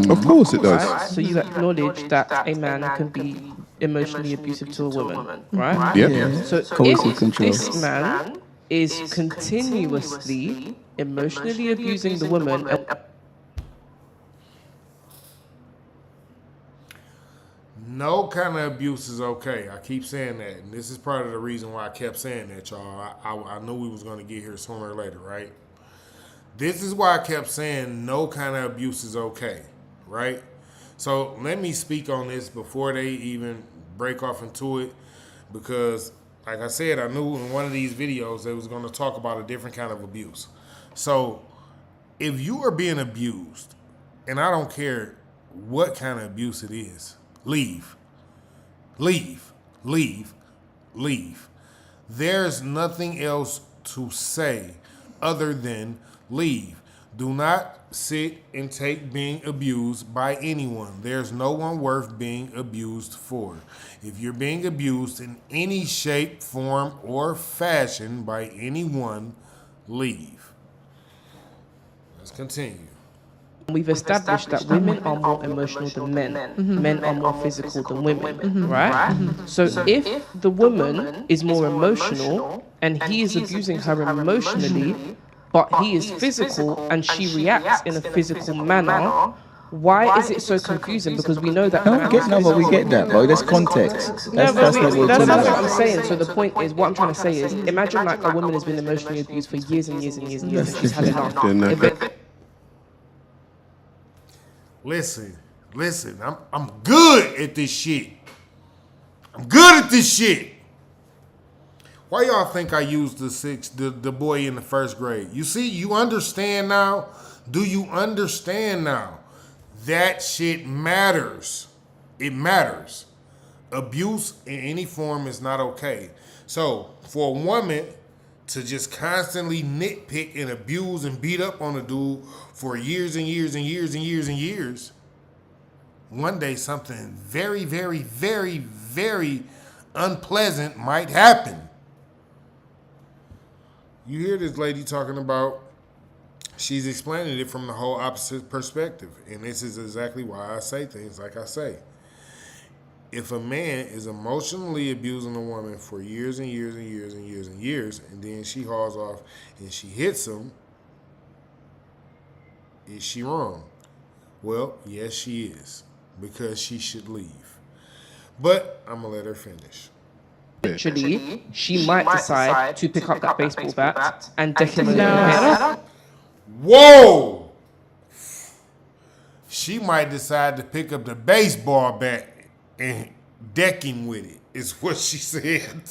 Of course it does. Right? So you acknowledge that a man can be emotionally abusive to a woman, right? Yeah. So Coercive if control. this man is continuously emotionally abusing the woman, No kind of abuse is okay. I keep saying that. And this is part of the reason why I kept saying that, y'all. I knew we was going to get here sooner or later, right? This is why I kept saying no kind of abuse is okay, right? So let me speak on this before they even break off into it, because like I said, I knew in one of these videos they was going to talk about a different kind of abuse. So if you are being abused, and I don't care what kind of abuse it is, leave. Leave. Leave. Leave. There's nothing else to say other than leave. Do not sit and take being abused by anyone. There's no one worth being abused for. If you're being abused in any shape, form, or fashion by anyone, leave. Let's continue. we've established that women are more emotional than men. Men are more physical than women, right? So if the woman is more emotional and he is abusing her emotionally, but he is physical and she reacts in a physical manner, why is it so confusing? Because we know that. But we get that, bro. There's context. That's not what I'm saying. So the point is, what I'm trying to say is, imagine like a woman has been emotionally abused for years and years and years and years, and she's had enough. Listen. I'm good at this shit. I'm good at this shit. Why y'all think I used the boy in the first grade? You see, you understand now? Do you understand now? That shit matters. It matters. Abuse in any form is not okay. So for a woman to just constantly nitpick and abuse and beat up on a dude for years and years and years and years and years, one day something very, very, very, very unpleasant might happen. You hear this lady talking about, she's explaining it from the whole opposite perspective. And this is exactly why I say things like I say. If a man is emotionally abusing a woman for years and years and years and years and years, and then she hauls off and she hits him, is she wrong? Well, yes, she is, because she should leave. But I'm going to let her finish. Actually, she might decide to pick up that baseball bat and deck him in the head. Whoa! She might decide to pick up the baseball bat and deck him with it, is what she said.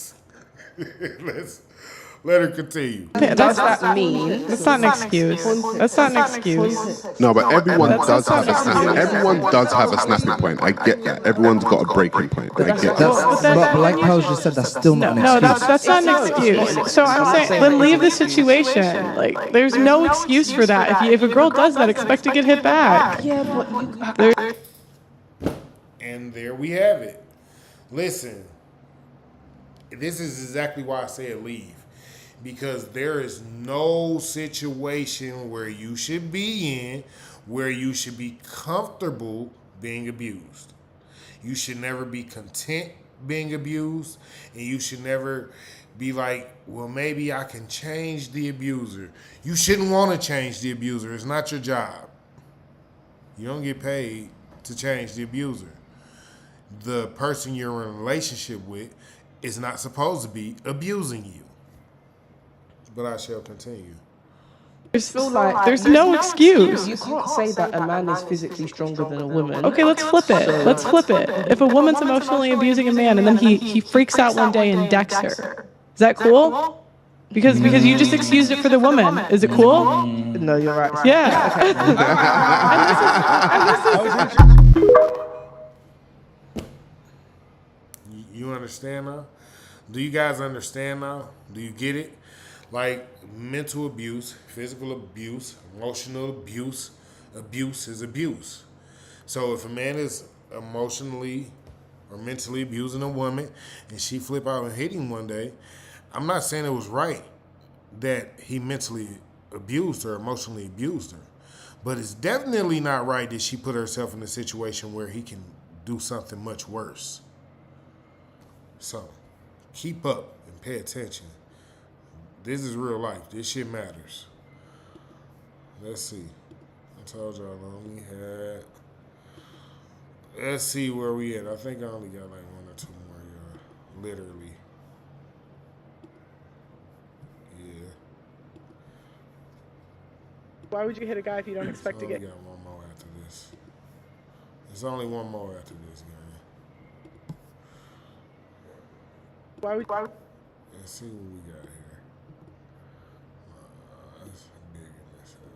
Let her continue. Does that mean? That's not an excuse. That's not an excuse. No, but everyone does have a snapping. Everyone does have a snapping point. I get that. Everyone's got a breaking point. I get that. But like Pals just said, that's still not an No, excuse. that's not an excuse. So I'm saying, then leave the situation. Like, there's no excuse for that. If a girl does that, expect to get hit back. Yeah, but And there we have it. Listen, this is exactly why I said leave. Because there is no situation where you should be in where you should be comfortable being abused. You should never be content being abused, and you should never be like, well, maybe I can change the abuser. You shouldn't want to change the abuser. It's not your job. You don't get paid to change the abuser. The person you're in a relationship with is not supposed to be abusing you. But I shall continue. There's no excuse. You can't say that a man is physically stronger than a woman. Okay, let's flip it. Let's flip it. If a woman's emotionally abusing a man and then he freaks out one day and decks her, is that cool? Because you just excused it for the woman. Is it cool? No, you're right. Yeah. You understand now? Do you guys understand now? Do you get it? Like mental abuse, physical abuse, emotional abuse, abuse is abuse. So if a man is emotionally or mentally abusing a woman and she flip out and hit him one day, I'm not saying it was right that he mentally abused her, emotionally abused her. But it's definitely not right that she put herself in a situation where he can do something much worse. So keep up and pay attention. This is real life. This shit matters. Let's see. I told y'all I only had. Let's see where we at. I think I only got like one or two more, y'all. Literally. Yeah. Why would you hit a guy if you don't expect to get? I got one more after this. There's only one more after this, guy. Why would? Let's see what we got here. Let's big this up.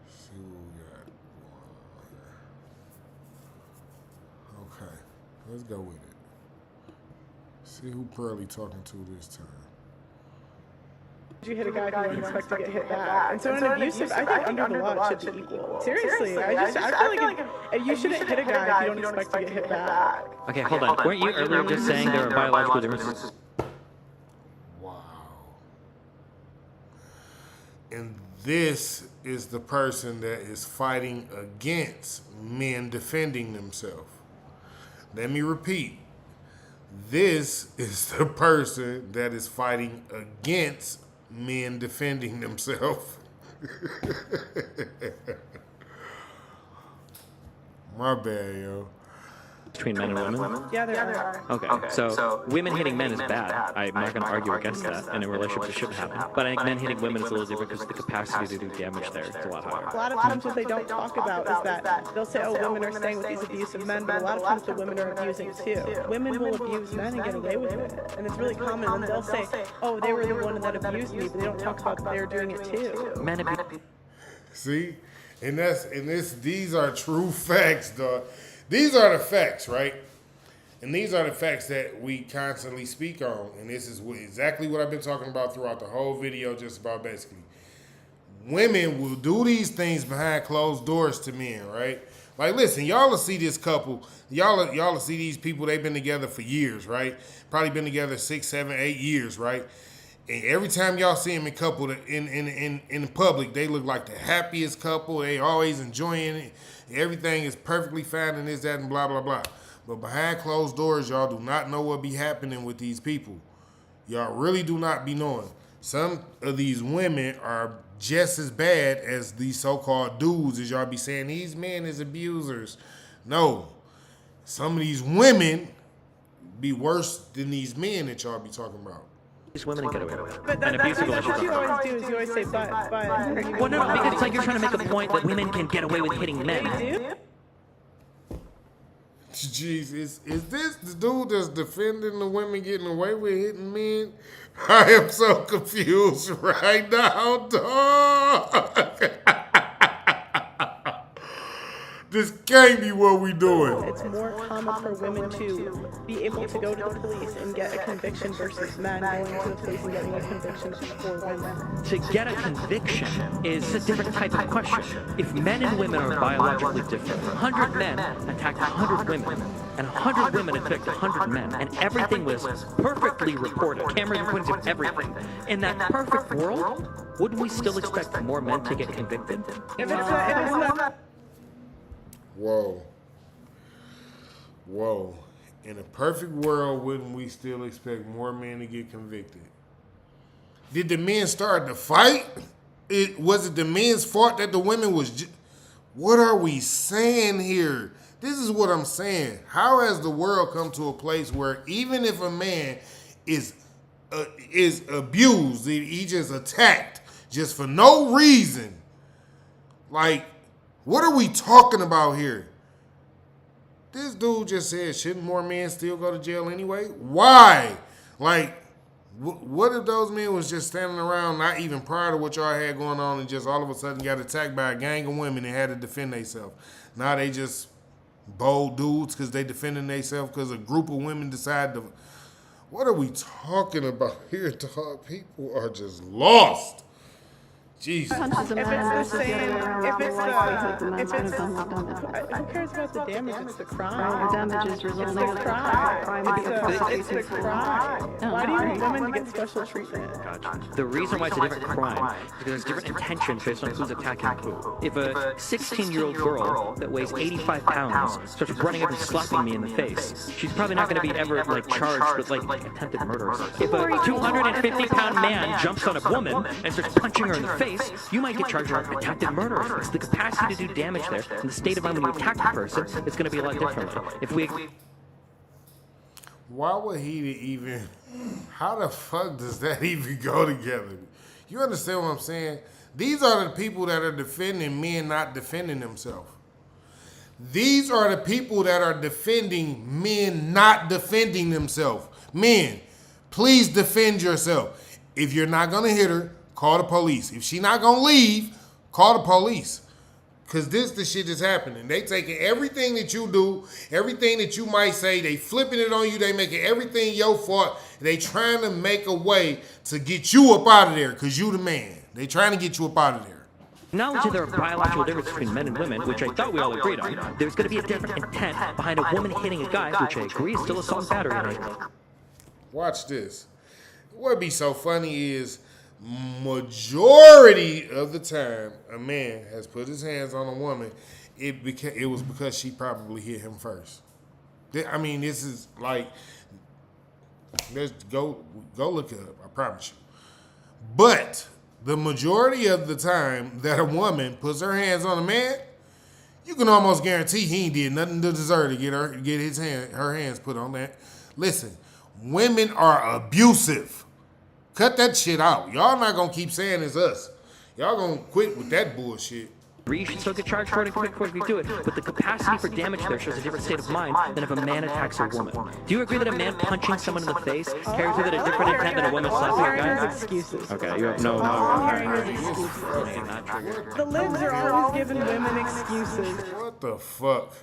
See what we got going on here. Okay, let's go with it. See who Pearly talking to this time. You hit a guy if you don't expect to get hit back. And so in abusive, I think under the law it should be equal. Seriously, I feel like you shouldn't hit a guy if you don't expect to get hit back. Okay, hold on. Weren't you earlier just saying there are biological differences? Wow. And this is the person that is fighting against men defending themselves. Let me repeat. This is the person that is fighting against men defending themselves. My bad, yo. Between men and women? Yeah, there are. Okay, so women hitting men is bad. I'm not going to argue against that, and in relationships it shouldn't happen. But I think men hitting women is a little different because the capacity to do damage there is a lot higher. A lot of times what they don't talk about is that they'll say, oh, women are staying with these abusive men, but a lot of times the women are abusing too. Women will abuse men and get away with it. And it's really common, and they'll say, oh, they were the one that abused me, but they don't talk about that they're doing it too. Men abuse. See? These are true facts, dog. These are the facts, right? And these are the facts that we constantly speak on. And this is exactly what I've been talking about throughout the whole video, just about basically. Women will do these things behind closed doors to men, right? Like, listen, y'all will see this couple. Y'all will see these people. They've been together for years, right? Probably been together 6, 7, 8 years, right? And every time y'all see them in couple in public, they look like the happiest couple. They always enjoying it. Everything is perfectly fine and this, that, and blah, blah, blah. But behind closed doors, y'all do not know what be happening with these people. Y'all really do not be knowing. Some of these women are just as bad as these so-called dudes, as y'all be saying, these men is abusers. No. Some of these women be worse than these men that y'all be talking about. These women get away with it. But An abusive that's what relationship. you always do, is you always say, but. Well, no, because it's like you're trying to make a point that women can get away with hitting men. They do? Jeez, is this the dude that's defending the women getting away with hitting men? I am so confused right now, dog. This can't be what we doing. It's more common for women to be able to go to the police and get a conviction versus men going to the police and getting a conviction for women. To get a conviction is a different type of question. If men and women are biologically different, 100 men attacked 100 women, and 100 women attacked 100 men, and everything was perfectly reported, cameras recordings of everything. In that perfect world, wouldn't we still expect more men to get convicted? If it's not, Whoa. Whoa. In a perfect world, wouldn't we still expect more men to get convicted? Did the men start the fight? Was it the men's fault that the women was... What are we saying here? This is what I'm saying. How has the world come to a place where even if a man is abused, he just attacked just for no reason, like, what are we talking about here? This dude just said, shouldn't more men still go to jail anyway? Why? Like, what if those men was just standing around, not even prior to what y'all had going on, and just all of a sudden got attacked by a gang of women and had to defend themselves? Now they just bold dudes because they defending themselves because a group of women decided to... What are we talking about here, dog? People are just lost. Jesus. if it's the same, who cares about the damage? It's the crime. The damage is resulting in the crime. It's the crime. Why do you want women to get special treatment? Gotcha. The reason why it's a different crime is because there's different intentions based on who's attacking who. If a 16-year-old girl that weighs 85 pounds starts running up and slapping me in the face, she's probably not going to be ever like charged with like attempted murder or something. If a 250-pound man jumps on a woman and starts punching her in the face, you might get charged with attempted murder. It's the capacity to do damage there, and the state of mind when you attack the person, it's going to be a lot differently. If we... Why would he even... How the fuck does that even go together? You understand what I'm saying? These are the people that are defending men not defending themselves. These are the people that are defending men not defending themselves. Men, please defend yourself. If you're not going to hit her, call the police. If she not gonna leave, call the police. Cause this the shit that's happening. They taking everything that you do, everything that you might say, they flipping it on you, they making everything your fault. They trying to make a way to get you up out of there, cause you the man. They trying to get you up out of there. Acknowledge that there are biological differences between men and women, which I thought we all agreed on. There's gonna be a different intent behind a woman hitting a guy, which I agree is still assault and battery. Watch this. What'd be so funny is majority of the time a man has put his hands on a woman, it was because she probably hit him first. I mean, this is like, let's go look it up, I promise you. But the majority of the time that a woman puts her hands on a man, you can almost guarantee he ain't did nothing to deserve to get her hands put on that. Listen, women are abusive. Cut that shit out. Y'all not gonna keep saying it's us. Y'all gonna quit with that bullshit. You should still get charged for it if you do it, but the capacity for damage there shows a different state of mind than if a man attacks a woman. Do you agree that a man punching someone in the face carries with it a different intent than a woman slapping a guy? Excuses. Okay, you have no. The libs are always giving women excuses. What the fuck?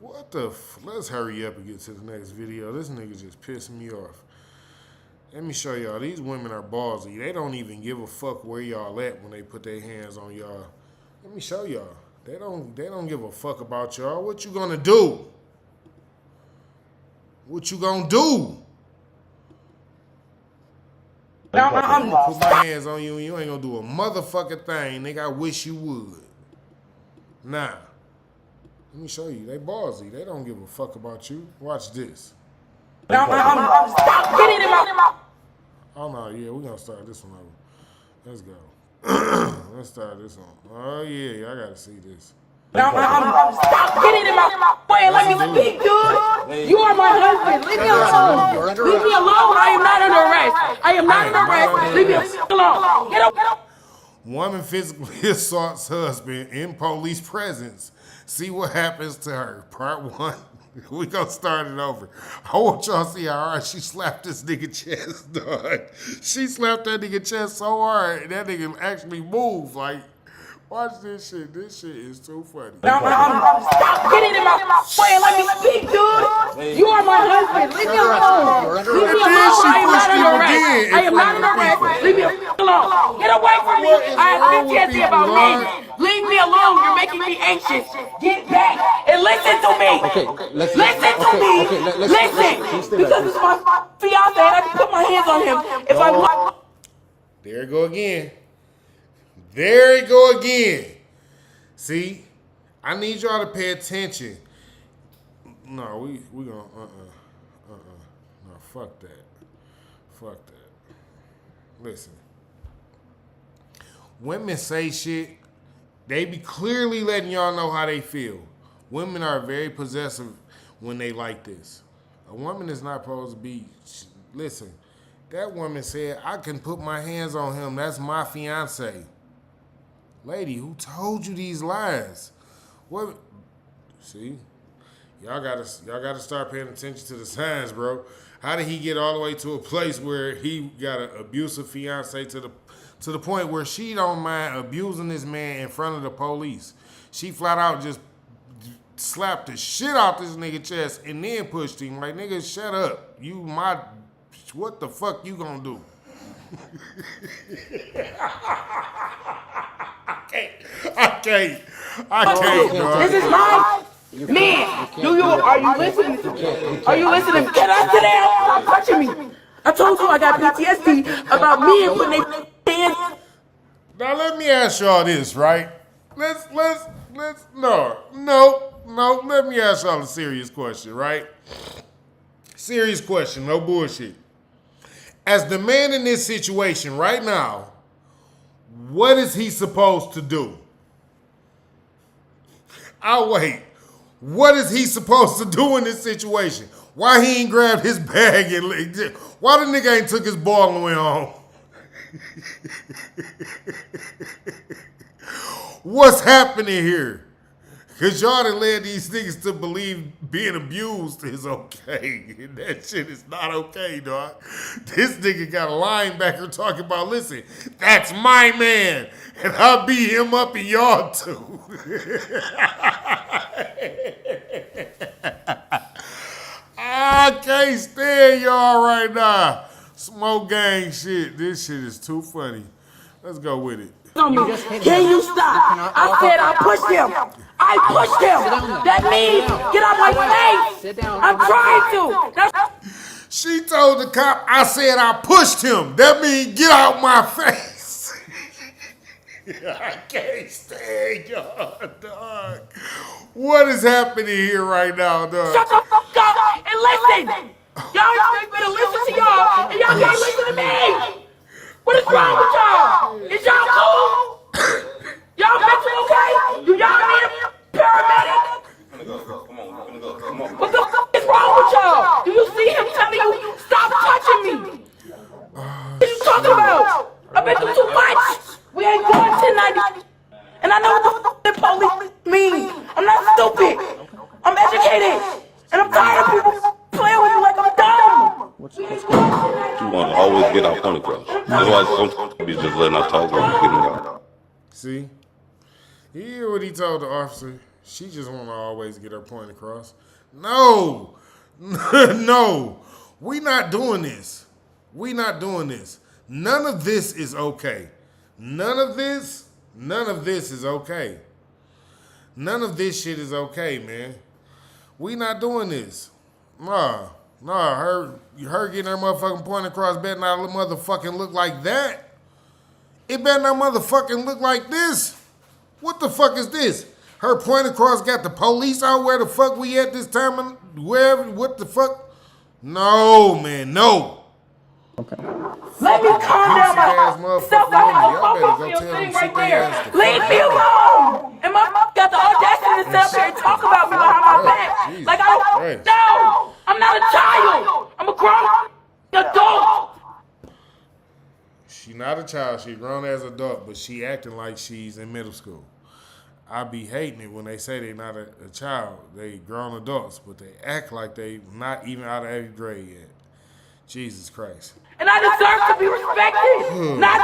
What the let's hurry up and get to the next video. This nigga just pissing me off. Let me show y'all. These women are ballsy. They don't even give a fuck where y'all at when they put their hands on y'all. Let me show y'all. They don't give a fuck about y'all. What you gonna do? What you gonna do? I'm gonna put my hands on you and you ain't gonna do a motherfucking thing, nigga. I wish you would. Nah. Let me show you. They ballsy. They don't give a fuck about you. Watch this. Stop getting him out. Oh no, yeah, we're gonna start this one over. Let's go. Let's start this one. Oh yeah, I gotta see this. Stop getting him out. Boy, let me speak, dude. You are my husband. Leave me alone. Leave me alone. I am not under arrest. I am not under arrest. Leave me alone. Get up. Woman physically assaults husband in police presence. See what happens to her. Part 1. We gonna start it over. I want y'all to see how hard she slapped this nigga chest, dog. She slapped that nigga chest so hard, that nigga actually moved. Like, watch this shit. This shit is too funny. Stop getting him out. Boy, let me speak, dude. You are my husband. Leave me alone. Leave me alone. I am not under arrest. I am not under arrest. Leave me alone. Get away from me. I have PTSD about me. Leave me alone. You're making me anxious. Get back and listen to me. Listen to me. Listen. Because it's my fiance and I can put my hands on him. If I want. There you go again. There you go again. See? I need y'all to pay attention. No, we gonna, No, fuck that. Fuck that. Listen. Women say shit. They be clearly letting y'all know how they feel. Women are very possessive when they like this. A woman is not supposed to be, listen, that woman said, I can put my hands on him. That's my fiance. Lady, who told you these lies? What? See? Y'all gotta start paying attention to the signs, bro. How did he get all the way to a place where he got an abusive fiance to the point where she don't mind abusing this man in front of the police? She flat out just slapped the shit out this nigga chest and then pushed him. Like, nigga, shut up. What the fuck you gonna do? I can't, dog. This is my man. Are you listening? Are you listening? Get up to there. Stop touching me. I told you I got PTSD about me and putting their hands. Now let me ask y'all this, right? Let me ask y'all a serious question, right? Serious question, no bullshit. As the man in this situation right now, what is he supposed to do? I'll wait. What is he supposed to do in this situation? Why he ain't grabbed his bag and why the nigga ain't took his ball and went home? What's happening here? Because y'all done led these niggas to believe being abused is okay. And that shit is not okay, dog. This nigga got a linebacker talking about, listen, that's my man. And I'll beat him up and y'all too. I can't stand y'all right now. Smoke gang shit. This shit is too funny. Let's go with it. Can you stop? I said I pushed him. I pushed him. That means get out my face. I'm trying to. She told the cop, I said I pushed him. That means get out my face. I can't stand y'all, dog. What is happening here right now, dog? Shut the fuck up and listen. Y'all expect me to listen to y'all, and y'all can't listen to me. What is wrong with y'all? Is y'all cool? Y'all mental okay? Do y'all need a paramedic? What the fuck is wrong with y'all? Do you see him telling you, stop touching me? What are you talking about? I've been through too much. We ain't going 1090. And I know what the police mean. I'm not stupid. I'm educated. And I'm tired of people playing with me like I'm dumb. You want to always get our point across. That's why some be just letting our talk on getting out. See? You hear what he told the officer? She just want to always get her point across. No. No. We not doing this. We not doing this. None of this is okay. None of this is okay. None of this shit is okay, man. We not doing this. Nah, her getting her motherfucking point across better not motherfucking look like that. It better not motherfucking look like this. What the fuck is this? Her point across got the police out where the fuck we at this time and wherever, what the fuck? No, man, no. Okay. Let me calm down myself. I have a focus thing right there. Leave me alone. And my mom got the audacity to sit up here and talk about me behind my back. Like I don't know. I'm not a child. I'm a grown adult. She not a child. She grown as an adult, but she acting like she's in middle school. I be hating it when they say they not a child. They grown adults, but they act like they not even out of 8th grade yet. Jesus Christ. And I deserve to be respected, not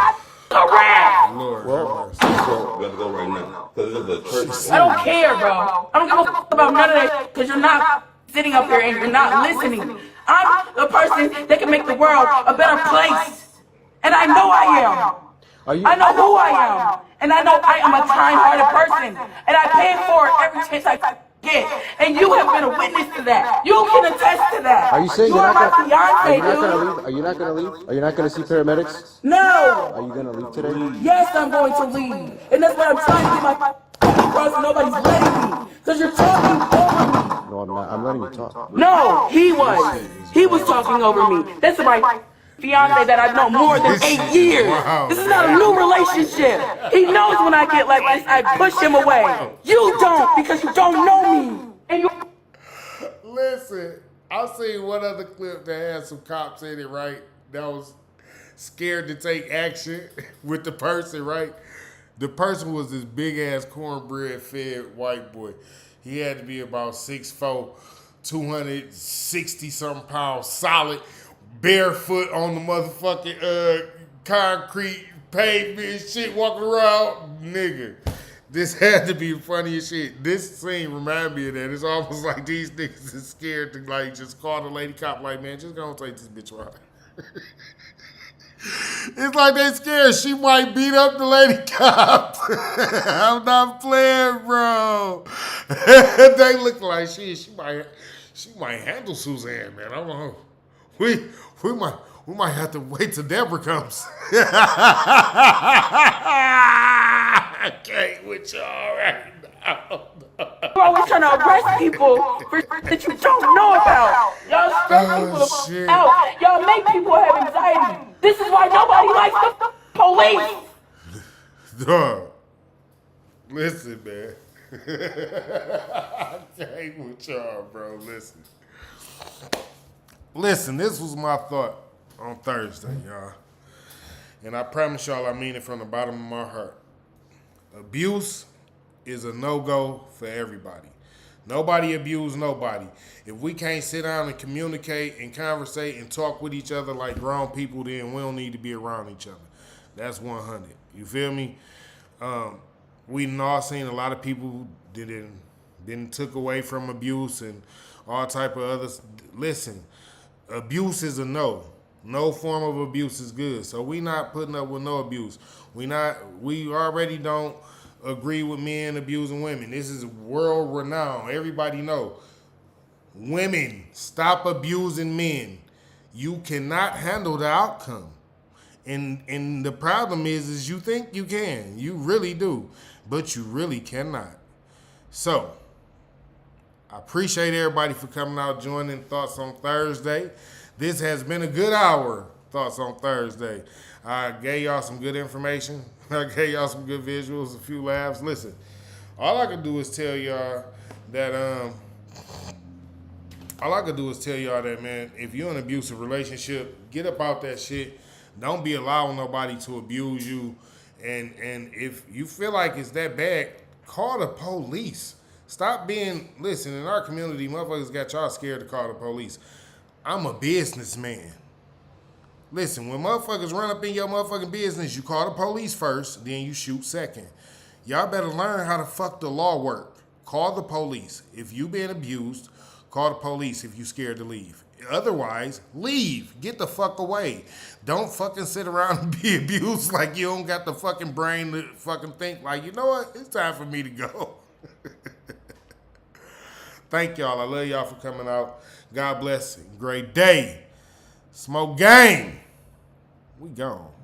harassed. Lord, well, so we have to go right now. Because this is a church. I don't care, bro. I don't give a fuck about none of that because you're not sitting up here and you're not listening. I'm the person that can make the world a better place. And I know I am. I know who I am. And I know I am a kind-hearted person. And I pay it forward every chance I get. And you have been a witness to that. You can attest to that. Are you saying you are my fiance, dude? Are you not gonna leave? Are you not gonna see paramedics? No. Are you gonna leave today? Yes, I'm going to leave. And that's what I'm trying to get my across and nobody's letting me. Because you're talking over me. No, I'm not. I'm letting you talk. No, he was. He was talking over me. That's my fiance that I've known more than 8 years. Wow, this is not a new relationship. He knows when I get like this, I push him away. You don't because you don't know me. And you. Listen, I've seen one other clip that had some cops in it, right? That was scared to take action with the person, right? The person was this big ass cornbread fed white boy. He had to be about 6'4", 260 something pounds, solid. Barefoot on the motherfucking concrete pavement shit, walking around, nigga. This had to be the funniest shit. This scene reminded me of that. It's almost like these niggas is scared to like just call the lady cop like, man, just go and take this bitch right. It's like they scared she might beat up the lady cop. I'm not playing, bro. They look like she might handle Suzanne, man. I don't know. We might have to wait till Deborah comes. I can't with y'all right now. You're always trying to arrest people for that you don't know about. Y'all stress people out. Y'all make people have anxiety. This is why nobody likes the police. Duh. Listen, man. I can't with y'all, bro. Listen, this was my thought on Thursday, y'all. And I promise y'all I mean it from the bottom of my heart. Abuse is a no-go for everybody. Nobody abuse nobody. If we can't sit down and communicate and conversate and talk with each other like grown people, then we don't need to be around each other. That's 100. You feel me? We all seen a lot of people didn't took away from abuse and all type of others. Listen, abuse is a no. No form of abuse is good. So we not putting up with no abuse. We already don't agree with men abusing women. This is world renowned. Everybody know. Women, stop abusing men. You cannot handle the outcome. And the problem is you think you can. You really do. But you really cannot. So, I appreciate everybody for coming out, joining Thoughts on Thursday. This has been a good hour, Thoughts on Thursday. I gave y'all some good information. I gave y'all some good visuals, a few laughs. Listen, all I can do is tell y'all that, man, if you're in an abusive relationship, get up out that shit. Don't be allowing nobody to abuse you. And if you feel like it's that bad, call the police. Stop being, listen, in our community, motherfuckers got y'all scared to call the police. I'm a businessman. Listen, when motherfuckers run up in your motherfucking business, you call the police first, then you shoot second. Y'all better learn how the fuck the law work. Call the police. If you being abused, call the police if you scared to leave. Otherwise, leave. Get the fuck away. Don't fucking sit around and be abused like you don't got the fucking brain to fucking think like, you know what? It's time for me to go. Thank y'all. I love y'all for coming out. God bless. Great day. Smoke gang. We gone.